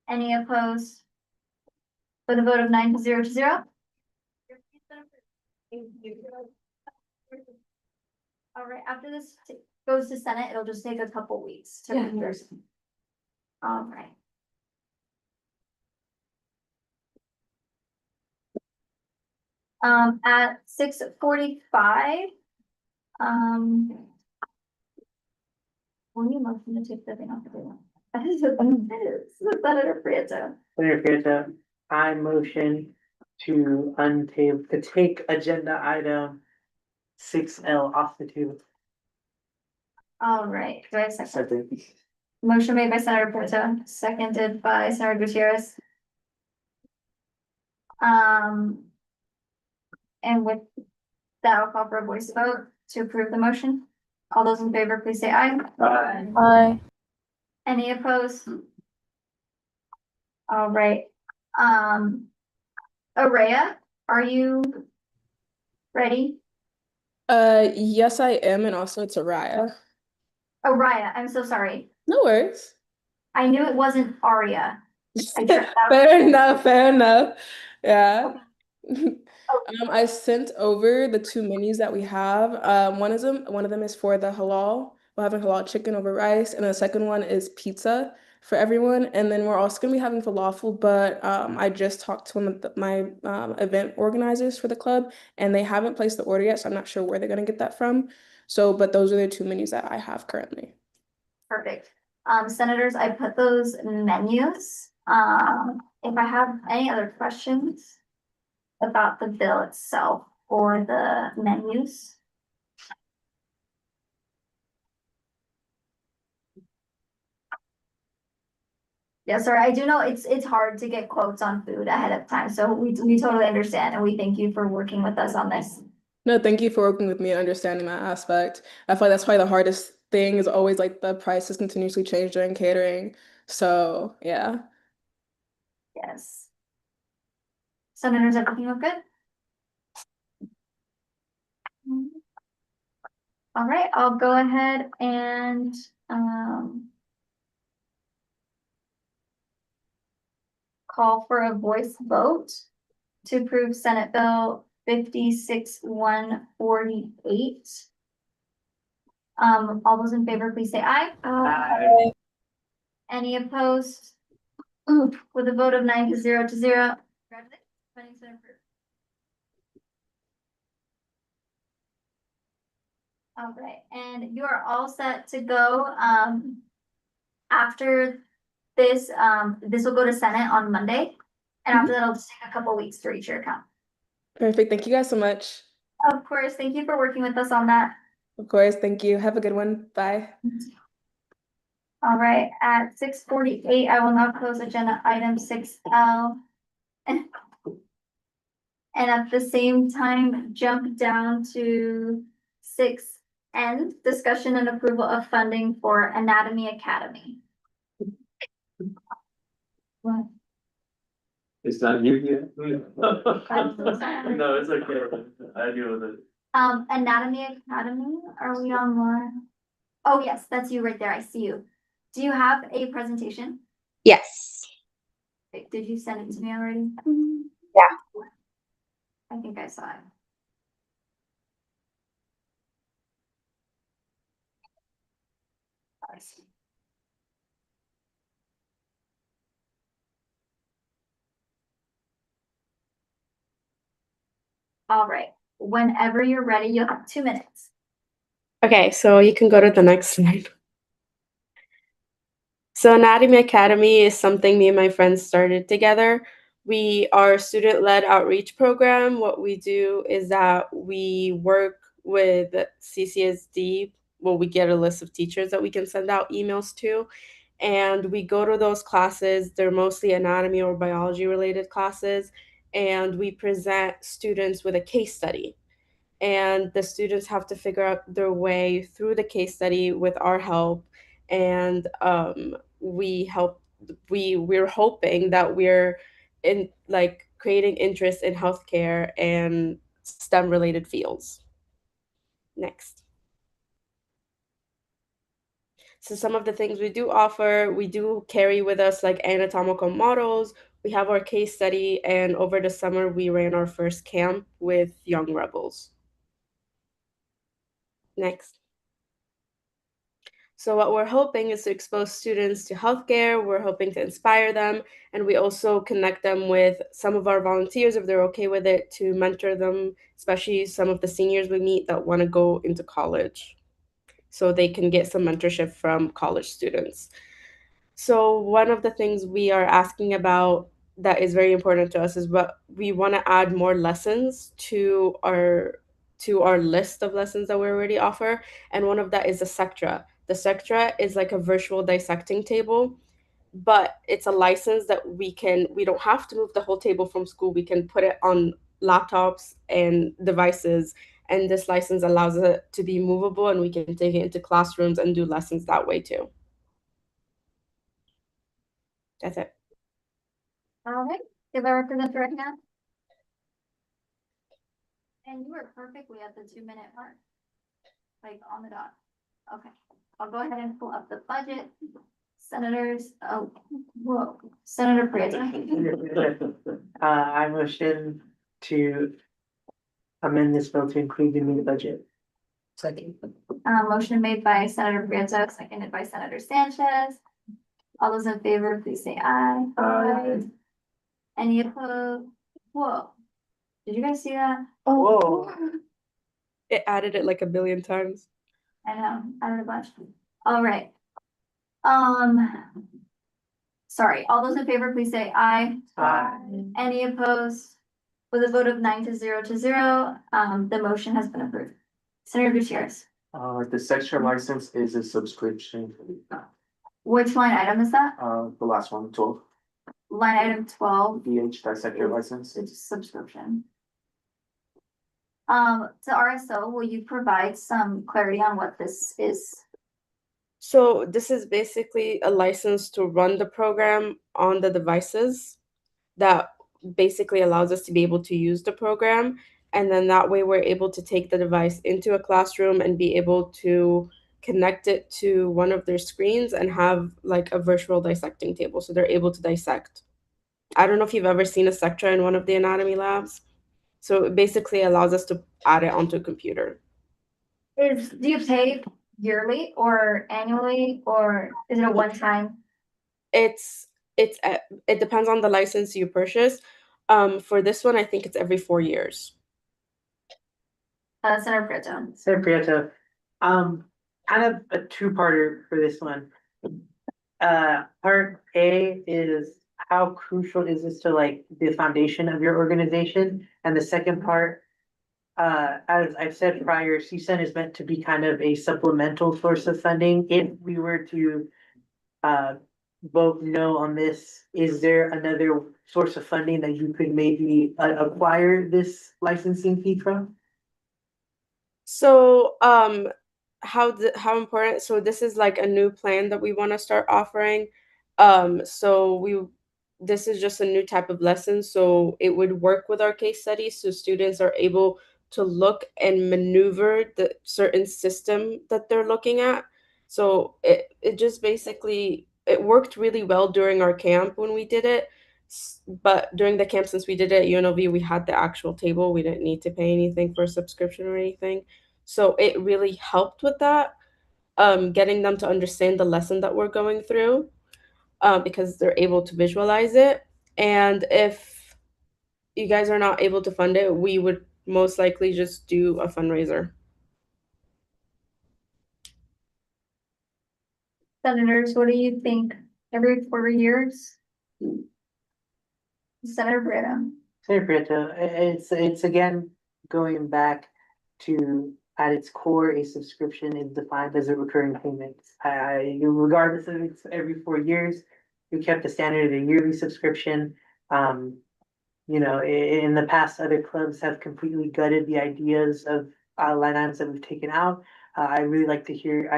Any opposed? With a vote of 9-0 to 0. All right, after this goes to Senate, it'll just take a couple weeks to. All right. At 6:45. When you motion to take the thing off the table. Senator Prieto. Senator Prieto, I motion to take agenda item 6L off the table. All right, do I have a second? Second. Motion made by Senator Prieto, seconded by Senator Gutierrez. And with that, I'll call for a voice vote to approve the motion. All those in favor, please say aye. Aye. Aye. Any opposed? All right, Araya, are you ready? Yes, I am, and also it's Araya. Araya, I'm so sorry. No worries. I knew it wasn't Aria. Fair enough, fair enough. Yeah. I sent over the two menus that we have. One of them is for the halal. We're having halal chicken over rice, and the second one is pizza for everyone. And then we're also gonna be having falafel, but I just talked to one of my event organizers for the club, and they haven't placed the order yet, so I'm not sure where they're gonna get that from. So, but those are the two menus that I have currently. Perfect. Senators, I put those menus. If I have any other questions about the bill itself or the menus. Yeah, sorry, I do know it's hard to get quotes on food ahead of time, so we totally understand, and we thank you for working with us on this. No, thank you for working with me and understanding that aspect. I feel like that's probably the hardest thing is always like the prices continuously change during catering. So yeah. Yes. Senators, everything look good? All right, I'll go ahead and call for a voice vote to approve Senate Bill 56-148. All those in favor, please say aye. Aye. Any opposed? With a vote of 9-0 to 0. Funding's been approved. All right, and you are all set to go. After this, this will go to Senate on Monday. And after that, it'll just take a couple weeks to reach your account. Perfect. Thank you guys so much. Of course, thank you for working with us on that. Of course. Thank you. Have a good one. Bye. All right, at 6:48, I will now close agenda item 6L. And at the same time, jump down to 6N, discussion and approval of funding for Anatomy Academy. What? It's not you yet? I'm so sorry. No, it's okay. I deal with it. Anatomy Academy, are we online? Oh, yes, that's you right there. I see you. Do you have a presentation? Yes. Wait, did you send it to me already? Yeah. I think I saw it. I see. All right, whenever you're ready, you'll have 2 minutes. Okay, so you can go to the next slide. So Anatomy Academy is something me and my friends started together. We are a student-led outreach program. What we do is that we work with CCSD. Well, we get a list of teachers that we can send out emails to, and we go to those classes. They're mostly anatomy or biology related classes, and we present students with a case study. And the students have to figure out their way through the case study with our help. And we're hoping that we're in like creating interest in healthcare and STEM related fields. Next. So some of the things we do offer, we do carry with us like anatomical models. We have our case study, and over the summer we ran our first camp with young rebels. Next. So what we're hoping is to expose students to healthcare. We're hoping to inspire them, and we also connect them with some of our volunteers, if they're okay with it, to mentor them, especially some of the seniors we meet that want to go into college, so they can get some mentorship from college students. So one of the things we are asking about that is very important to us is what we want to add more lessons to our list of lessons that we already offer, and one of that is the Sectra. The Sectra is like a virtual dissecting table, but it's a license that we don't have to move the whole table from school. We can put it on laptops and devices, and this license allows it to be movable, and we can take it into classrooms and do lessons that way too. That's it. All right, give our presenter right now. And you were perfectly at the 2-minute mark. Like on the dot. Okay, I'll go ahead and pull up the budget. Senators, oh, whoa, Senator Prieto. I motion to amend this bill to include the new budget. Second. Motion made by Senator Prieto, seconded by Senator Sanchez. All those in favor, please say aye. Aye. Any opposed? Whoa. Did you guys see that? Whoa. It added it like a billion times. I know, added a bunch. All right. Sorry, all those in favor, please say aye. Aye. Any opposed? With a vote of 9-0, the motion has been approved. Senator Gutierrez, The Sectra license is a subscription. which line item is that? The last one, 12, Line item 12, BH dissector license. it's subscription. To RSO, will you provide some clarity on what this is? So this is basically a license to run the program on the devices that basically allows us to be able to use the program. And then that way we're able to take the device into a classroom and be able to connect it to one of their screens and have like a virtual dissecting table. So they're able to dissect. I don't know if you've ever seen a Sectra in one of the anatomy labs. So it basically allows us to add it onto a computer. Do you pay yearly or annually, or is it a one-time? It depends on the license you purchase. For this one, I think it's every 4 years. Senator Prieto. Senator Prieto, kind of a two-parter for this one. Part A is how crucial is this to like the foundation of your organization? And the second part, as I've said prior, CSUN is meant to be kind of a supplemental source of funding. If we were to vote no on this, is there another source of funding that you could maybe acquire this licensing fee from? So, how important? So this is like a new plan that we want to start offering. This is just a new type of lesson, so it would work with our case studies, so students are able to look and maneuver the certain system that they're looking at. So it just basically it worked really well during our camp when we did it. But during the camp, since we did it at UNLV, we had the actual table. We didn't need to pay anything for a subscription or anything. So it really helped with that, getting them to understand the lesson that we're going through, because they're able to visualize it. And if you guys are not able to fund it, we would most likely just do a fundraiser. Senators, what do you think? Every 4 years? Senator Prieto. Senator Prieto, it's again going back to at its core, a subscription is defined as a recurring payment. Regardless of it's every 4 years, you kept the standard of a yearly subscription. In the past, other clubs have completely gutted the ideas of line items that we've taken out. I really like to hear,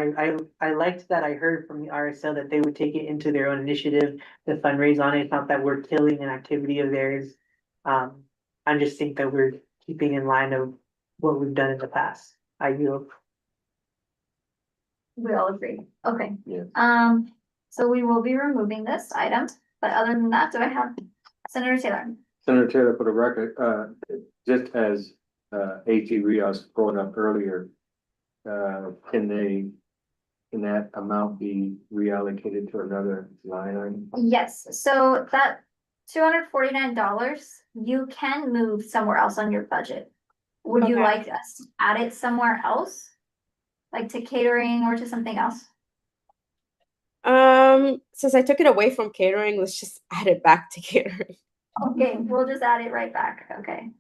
I liked that I heard from the RSL that they would take it into their own initiative to fundraise on it. It's not that we're killing an activity of theirs. I just think that we're keeping in line of what we've done in the past. I yield. We all agree. Okay. Yeah. So we will be removing this item, but other than that, do I have Senator Taylor? Senator Taylor, for the record, just as AG Rios brought up earlier, can that amount be reallocated to another line item? Yes, so that $249, you can move somewhere else on your budget. Would you Okay. like us to add it somewhere else? Like to catering or to something else? Since I took it away from catering, let's just add it back to catering. Okay, we'll just add it right back, okay.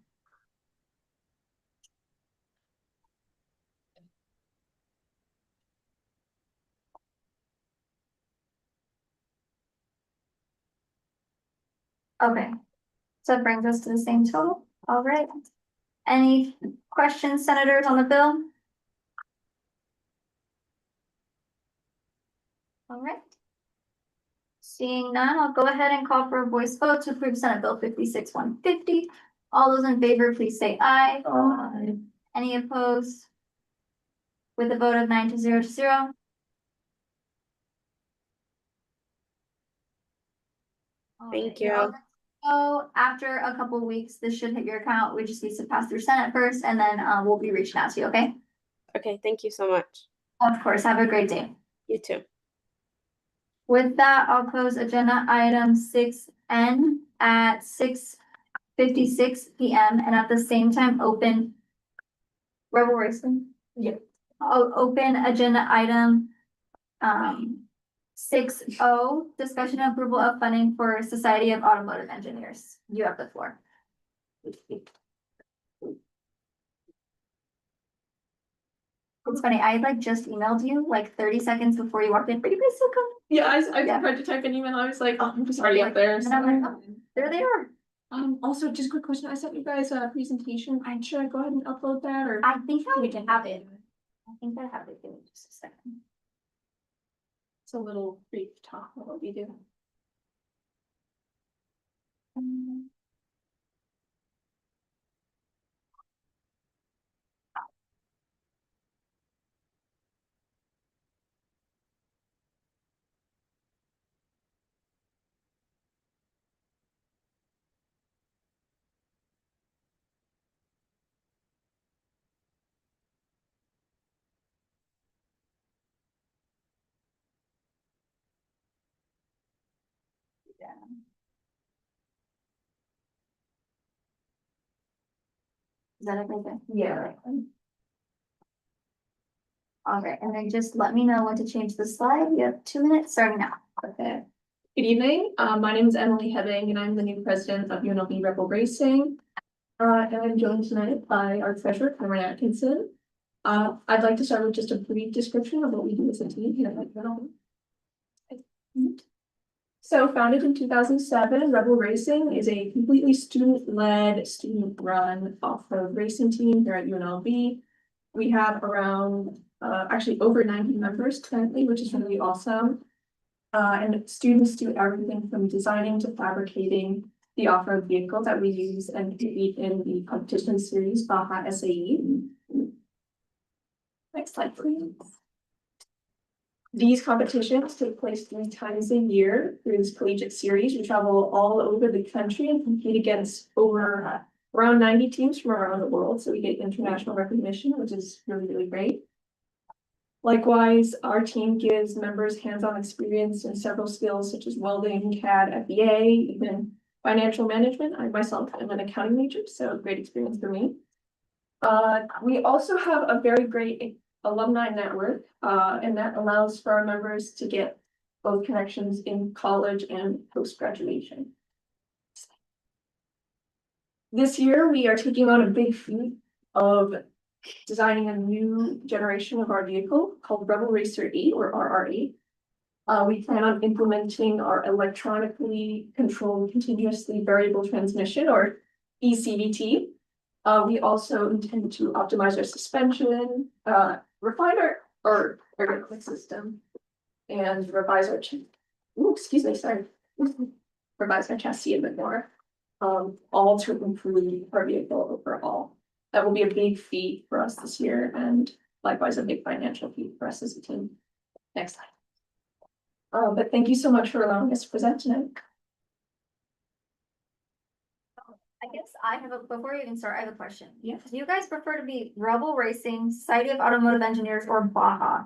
Okay, so it brings us to the same total, all right. Any questions, senators, on the bill? All right. Seeing none, I'll go ahead and call for a voice vote to approve Senate Bill 56-150. All those in favor, please say aye. Aye. Any opposed? With a vote of 9-0. Thank You're all you. good. So after a couple weeks, this should hit your account. We just need to pass through Senate first, and then we'll be reaching out to you, okay? Okay, thank you so much. Of course, have a great day. You too. With that, I'll close agenda item 6N at 6:56 p.m. and at the same time open Rebel Racing. Yeah. I'll open agenda item 6O, discussion and approval of funding for Society of Automotive Engineers. You have the floor. It's funny, I like just emailed you like 30 seconds before you walked in. Are you guys still coming? Yeah, I Yeah. tried to type an email. I was like, oh, I'm just already up there. And I'm like, oh, there they are. Also, just a quick question. I sent you guys a presentation. Should I go ahead and upload that or? I think I would have it. I think I have it. Give me just a second. It's a little brief talk of what we do. that everything? Yeah. All right, and then just let me know when to change the slide. You have 2 minutes starting now. Okay. Good evening. My name is Emily Hebbing and I'm the new president of UNLV Rebel Racing. And I'm joined tonight by our treasurer, Cameron Atkinson. I'd like to start with just a brief description of what we do as a team here at UNLV. So founded in 2007, Rebel Racing is a completely student-led, student-run off-road racing team here at UNLV. We have around, actually over 90 members currently, which is really awesome. And students do everything from designing to fabricating the off-road vehicle that we use and compete in the competition series Baja SAE. Next slide, please. These competitions take place 3 times a year through this collegiate series. We travel all over the country and compete against over around 90 teams from around the world. So we get international recognition, which is really, really great. Likewise, our team gives members hands-on experience in several skills such as welding, CAD, FEA, even financial management. I myself am an accounting major, so great experience for me. We also have a very great alumni network, and that allows for our members to get both connections in college and post-graduation. This year, we are taking on a big feat of designing a new generation of our vehicle called Rebel Racer 8 or RR8. We plan on implementing our electronically controlled continuously variable transmission or ECVT. We also intend to optimize our suspension, refine our ergonomic system, and revise our revise our chassis a bit more. All to improve our vehicle overall. That will be a big feat for us this year and likewise a big financial feat for us as a team. Next slide. But thank you so much for allowing us to present tonight. I guess before we even start, I have a question. Yeah. Do you guys prefer to be Rebel Racing, Society of Automotive Engineers, or Baja?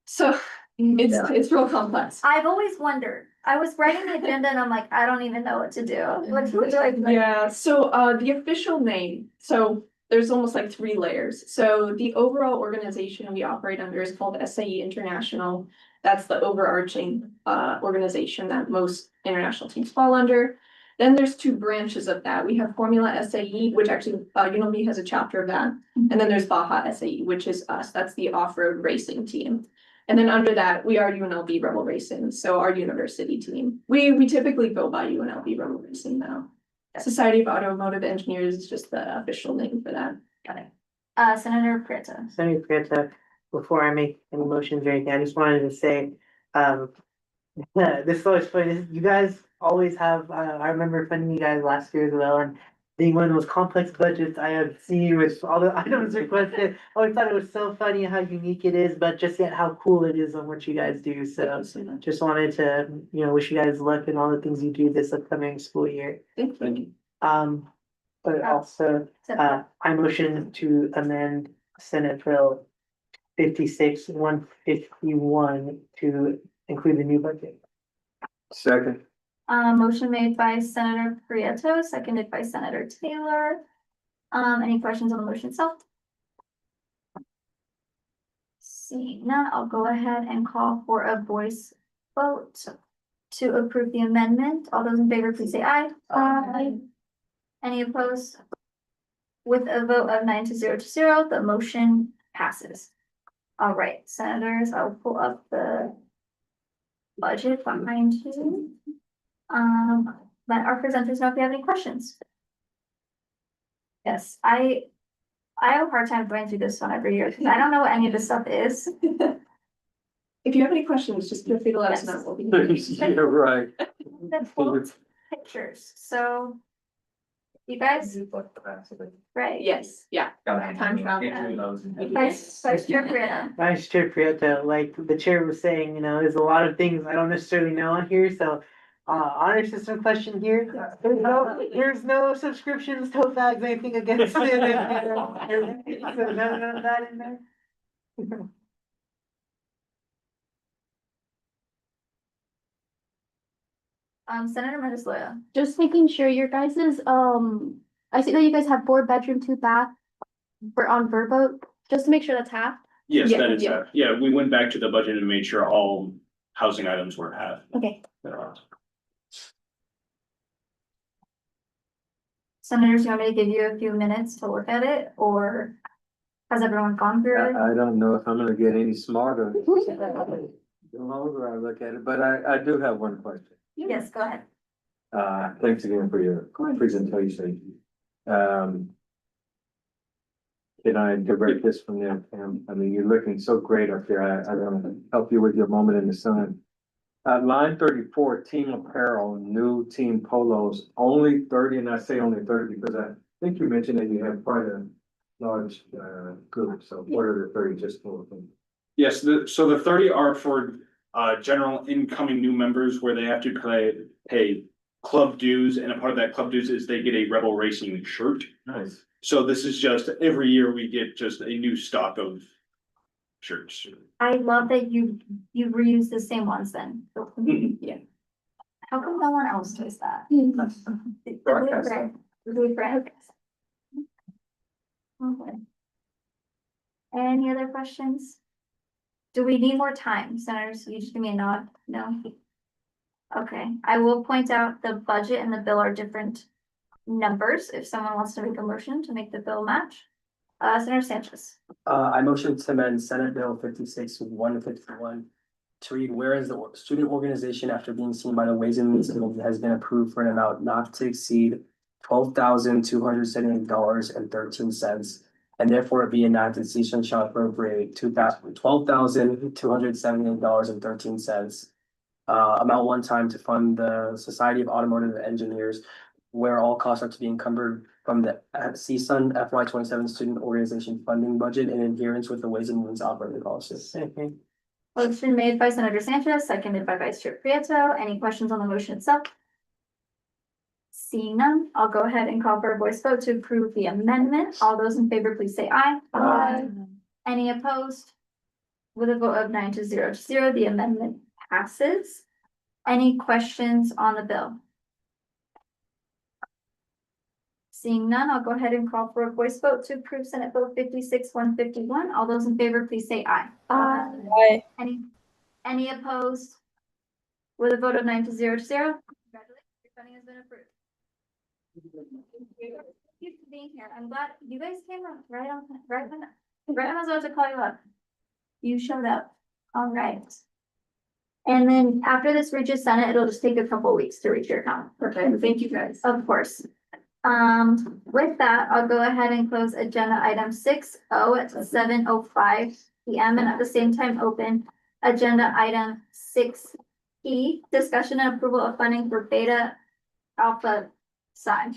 So it's real complex. I've always wondered. I was writing the agenda and I'm like, I don't even know what to do. What do I do? Yeah, so the official name, so there's almost like 3 layers. So the overall organization we operate under is called SAE International. That's the overarching organization that most international teams fall under. Then there's 2 branches of that. We have Formula SAE, which actually UNLV has a chapter of that. And then there's Baja SAE, which is us. That's the off-road racing team. And then under that, we are UNLV Rebel Racing, so our university team. We typically go by UNLV Rebel Racing now. Society of Automotive Engineers is just the official name for that. Got it. Senator Prieto. Senator Prieto, before I make any motions or anything, I just wanted to say, this is always funny. You guys always have, I remember funding you guys last year as well, and being one of the most complex budgets I have seen with all the items requested. I always thought it was so funny how unique it is, but just yet how cool it is on what you guys do. So just wanted to, wish you guys luck in all the things you do this upcoming school year. Thank you. But also, I motion to amend Senate Bill 56-151 to include the new budget. Second. Motion made by Senator Prieto, seconded by Senator Taylor. Any questions on the motion itself? Seeing none, I'll go ahead and call for a voice vote to approve the amendment. All those in favor, please say aye. Aye. Any opposed? With a vote of 9-0, the motion passes. All right, senators, I'll pull up the budget behind you. Let our presenters know if you have any questions. Yes, I have a hard time going through this one every year because I don't know what any of this stuff is. If you have any questions, just feel free to let us know. We'll be Yeah, right. That's cool. Pictures, so you guys, right? Yes, yeah. Time travel. Vice Chair Prieto. Vice Chair Prieto, like the chair was saying, there's a lot of things I don't necessarily know on here, so honor system question here. There's no subscriptions, tote bags, anything against it. So none of that in there. Senator Mendez-Loya. Just making sure your guys's, I see that you guys have 4-bedroom, 2-bath. we're on Verbo, just to make sure that's half? Yes, Yeah, that is, yeah. yeah, we went back to the budget and made sure all housing items were half. Okay. Senators, you want me to give you a few minutes to look at it, or has everyone gone through it? I don't know if I'm gonna get any smarter the longer I look at it, but I do have one question. Yes, go ahead. Thanks again for your presentation. Can I direct this from there, Pam? I mean, you're looking so great up there. I want to help you with your moment in the sun. Line 34, team apparel, new team polos, only 30, and I say only 30 because I think you mentioned that you have quite a large group. So what are the 30 just for? Yes, so the 30 are for general incoming new members where they have to pay club dues, and a part of that club dues is they get a Rebel Racing shirt. Nice. So this is just every year we get just a new stock of shirts. I love that you reuse the same ones then. Yeah. How come no one else does that? The blue thread. The blue thread. Okay. Any other questions? Do we need more time, senators? You just give me a nod, no? Okay, I will point out the budget and the bill are different numbers, if someone wants to make a motion to make the bill match. Senator Sanchez. I motion to amend Senate Bill 56-151 to read, whereas the student organization, after being seen by the Ways and Means Committee, has been approved for an amount not to exceed $12,278.13. And therefore be enacted, CSUN shall appropriate $12,278.13. Amount one time to fund the Society of Automotive Engineers, where all costs are to be encumbered from the CSUN FY 27 student organization funding budget in adherence with the Ways and Means operating policies. Motion made by Senator Sanchez, seconded by Vice Chair Prieto. Any questions on the motion itself? Seeing none, I'll go ahead and call for a voice vote to approve the amendment. All those in favor, please say aye. Aye. Any opposed? With a vote of 9-0, the amendment passes. Any questions on the bill? Seeing none, I'll go ahead and call for a voice vote to approve Senate Bill 56-151. All those in favor, please say aye. Aye. Any opposed? With a vote of 9-0, congratulations, your funding has been approved. Thank you for being here. I'm glad you guys came up right on when I was about to call you up. You showed up. All right. And then after this reaches Senate, it'll just take a couple weeks to reach your account. Okay, thank you guys. Of course. With that, I'll go ahead and close agenda item 6-0 at 7:05 PM and at the same time open agenda item 6E, discussion and approval of funding for Beta Alpha Psi.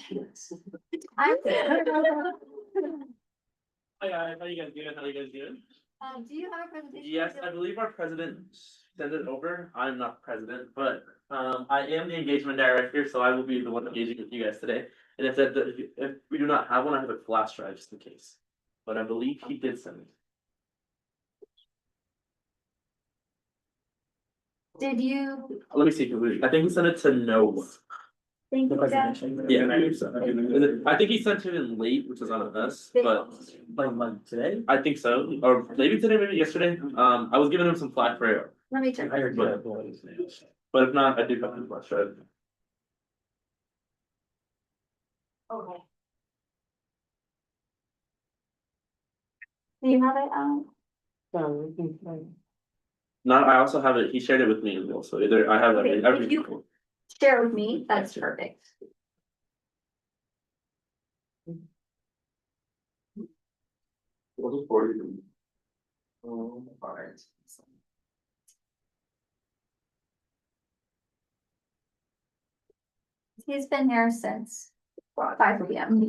I'm Hi, how you guys doing? How you guys doing? do you have a presentation? Yes, I believe our president sent it over. I'm not the president, but I am the engagement director, so I will be the one engaging with you guys today. And if we do not have one, I have a flash drive just in case. But I believe he did send it. Did you? Let me see. I think he sent it to Noah. Thank you, guys. Yeah, I think he sent it in late, which is on us, but like today? I think so, or maybe today, maybe yesterday. I was giving him some flack for it. Let me check. But if not, I do have the flash drive. Okay. Do you have it? No, I also have it. He shared it with me as well. So either I have Okay, every. if you share with me, that's perfect. Alright. He's been here since 5 PM.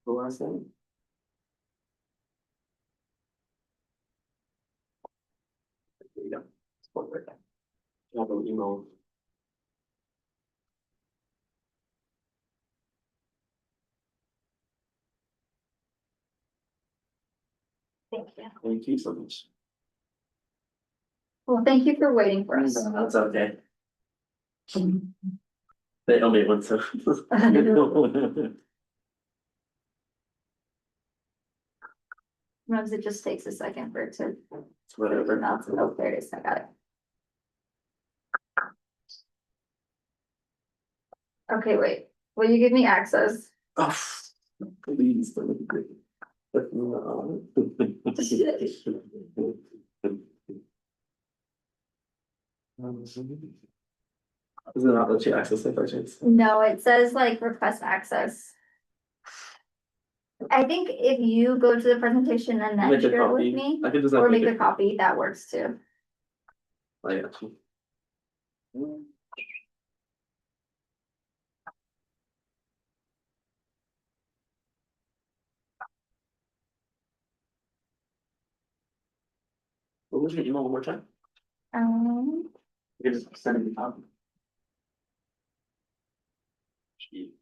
The last thing? There you go. It's one right there. I'll go email. Thank you. Thank you so much. Well, thank you for waiting for us. That's okay. They owe me one, so. Sometimes it just takes a second for it to. Whatever. Oh, there it is, I got it. Okay, wait, will you give me access? Oh, please, that would be great. But no. Does it not let you access it by chance? No, it says like request access. I think if you go to the presentation and then Make a share it with copy. me, I could just or like make a copy, that works too. I got you. What was your email one more time? Um, You can just send it to Tom. Gee.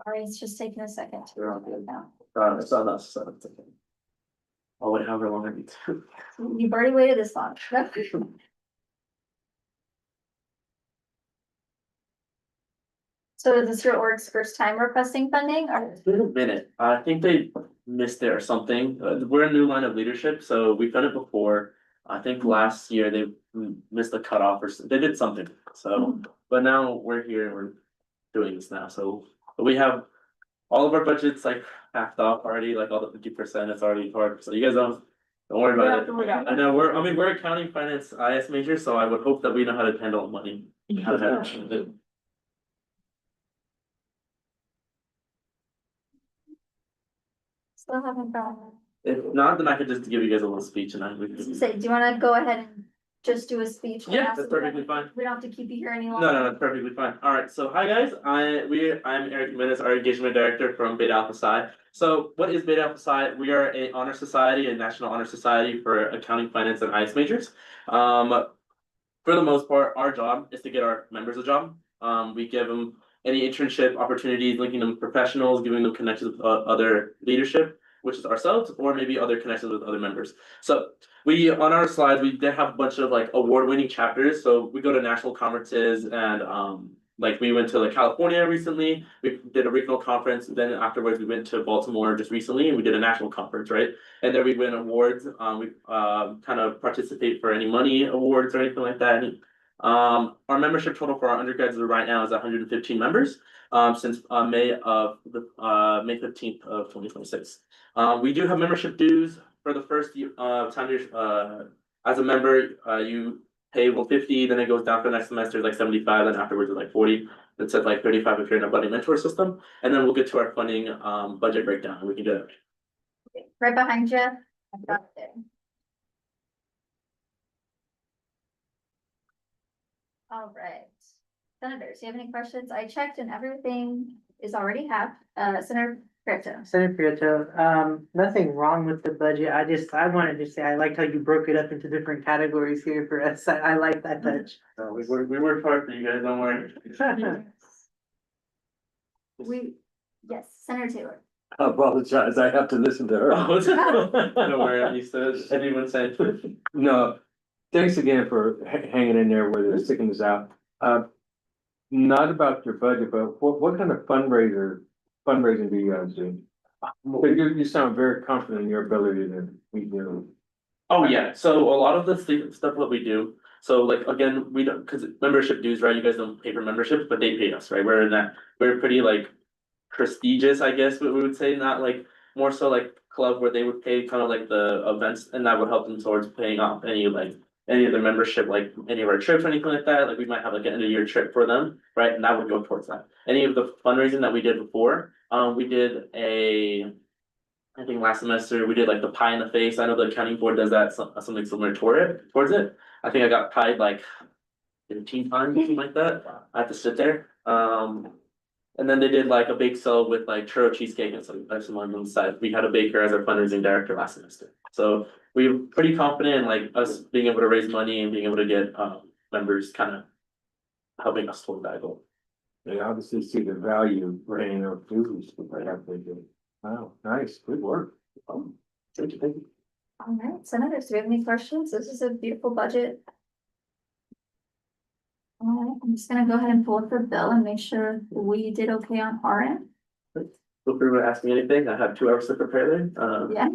sorry, it's just taking a second to roll it now. It's not us, so it's okay. I'll wait however long I need to. You've already waited this long. So is this your org's first time requesting funding or? It's been a minute. I think they missed it or something. We're a new line of leadership, so we've done it before. I think last year they missed the cutoff or they did something. So, but now we're here and we're doing this now. So we have all of our budgets like packed off already, like all the 50%, it's already hard. So you guys don't worry about it. I know we're accounting finance IS major, so I would hope that we know how to handle money. How to handle it. Still haven't gone. If not, then I could just give you guys a little speech and we can. Say, do you wanna go ahead and just do a speech? Yeah, that's perfectly fine. We don't have to keep you here any No, longer. no, that's perfectly fine. Alright, so hi guys, I'm Eric Jimenez, our engagement director from Beta Alpha Psi. So what is Beta Alpha Psi? We are a honor society, a national honor society for accounting, finance, and IS majors. For the most part, our job is to get our members a job. We give them any internship opportunities, linking them with professionals, giving them connections with other leadership, which is ourselves, or maybe other connections with other members. So we, on our slides, we did have a bunch of like award-winning chapters. So we go to national conferences and like we went to like California recently, we did a regional conference, then afterwards we went to Baltimore just recently and we did a national conference, right? And there we win awards, we kind of participate for any money awards or anything like that. Our membership total for our undergrads right now is 115 members, since May 15th of 2026. We do have membership dues for the first time you're as a member, you pay 150, then it goes down for the next semester, like 75, then afterwards it's like 40. It says like 35 if you're in a buddy mentor system, and then we'll get to our funding budget breakdown. We can do it. Right behind you. I've got it there. All right. Senators, do you have any questions? I checked and everything is already have, Senator Prieto. Senator Prieto, nothing wrong with the budget. I wanted to say, I liked how you broke it up into different categories here for us. I like that touch. We worked hard for you guys, don't worry. Yes, Senator Taylor. I apologize, I have to listen to her. Don't worry, I'm used to it. Anyone saying. No, thanks again for hanging in there with us, sticking this out. Not about your budget, but what kind of fundraising do you guys do? But you sound very confident in your ability to meet your. Oh yeah, so a lot of the stuff that we do, so like again, we don't, cause membership dues, right? You guys don't pay for memberships, but they pay us, right? We're pretty like prestigious, I guess, we would say, not like more so like club where they would pay kind of like the events and that would help them towards paying off any of their membership, like any of our trips or anything like that. Like we might have like an end of year trip for them, right? And that would go towards that. Any of the fundraising that we did before, we did I think last semester we did like the pie in the face. I know the accounting board does that, something similar towards it. I think I got pied like 15 times, something like that. I had to sit there. And then they did like a bake sale with like churro cheesecake and some on the side. We had a baker as our fundraising director last semester. So we were pretty confident in like us being able to raise money and being able to get members kind of helping us toward that goal. They obviously see the value bringing their dues, but they have to do. Wow, nice, good work. Thank you, thank you. All right, senators, do we have any questions? This is a beautiful budget. All right, I'm just gonna go ahead and pull up the bill and make sure we did okay on our end. Feel free to ask me anything. I have 2 hours to prepare there. Yeah.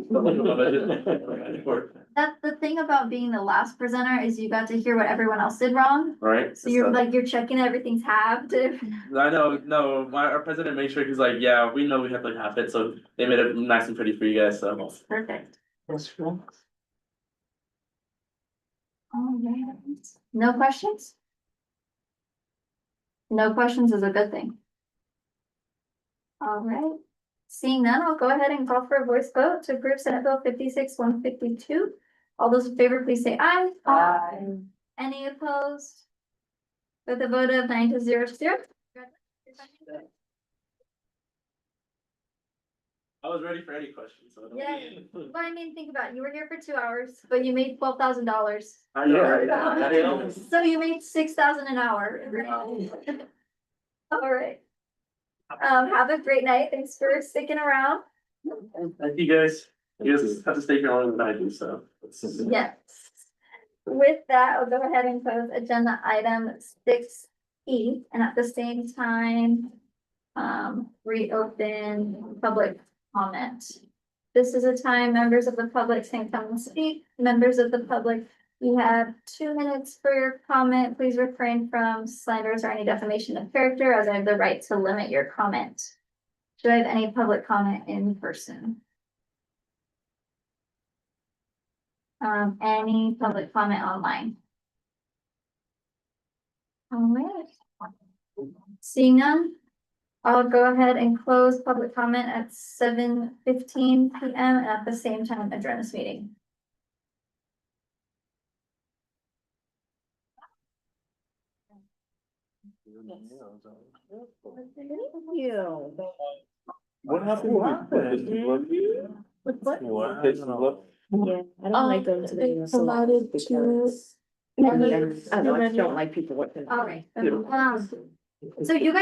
That's the thing about being the last presenter is you got to hear what everyone else did wrong. Right. So you're like, you're checking everything's halved. I know, no, our president made sure, he's like, yeah, we know we have like half it, so they made it nice and pretty for you guys, so. Perfect. That's true. All right. No questions? No questions is a good thing. All right. Seeing none, I'll go ahead and call for a voice vote to approve Senate Bill 56-152. All those in favor, please say aye. Aye. Any opposed? With a vote of 9-0. I was ready for any questions, so. Yeah, well, I mean, think about it. You were here for 2 hours, but you made $12,000. I know, right? So you made $6,000 an hour. All right. Have a great night. Thanks for sticking around. Thank you guys. You guys have to stay here longer than I do, so. Yes. With that, I'll go ahead and close agenda item 6E, and at the same time, reopen public comment. This is a time members of the public can come and speak. Members of the public, you have 2 minutes for your comment. Please refrain from slanders or any defamation of character, as I have the right to limit your comment. Do I have any public comment in person? Any public comment online? All right. Seeing none, I'll go ahead and close public comment at 7:15 PM and at the same time adjourn this meeting. What happened with what? Yeah, I don't like going to the. Allotted to. I don't like people working. All right. So you guys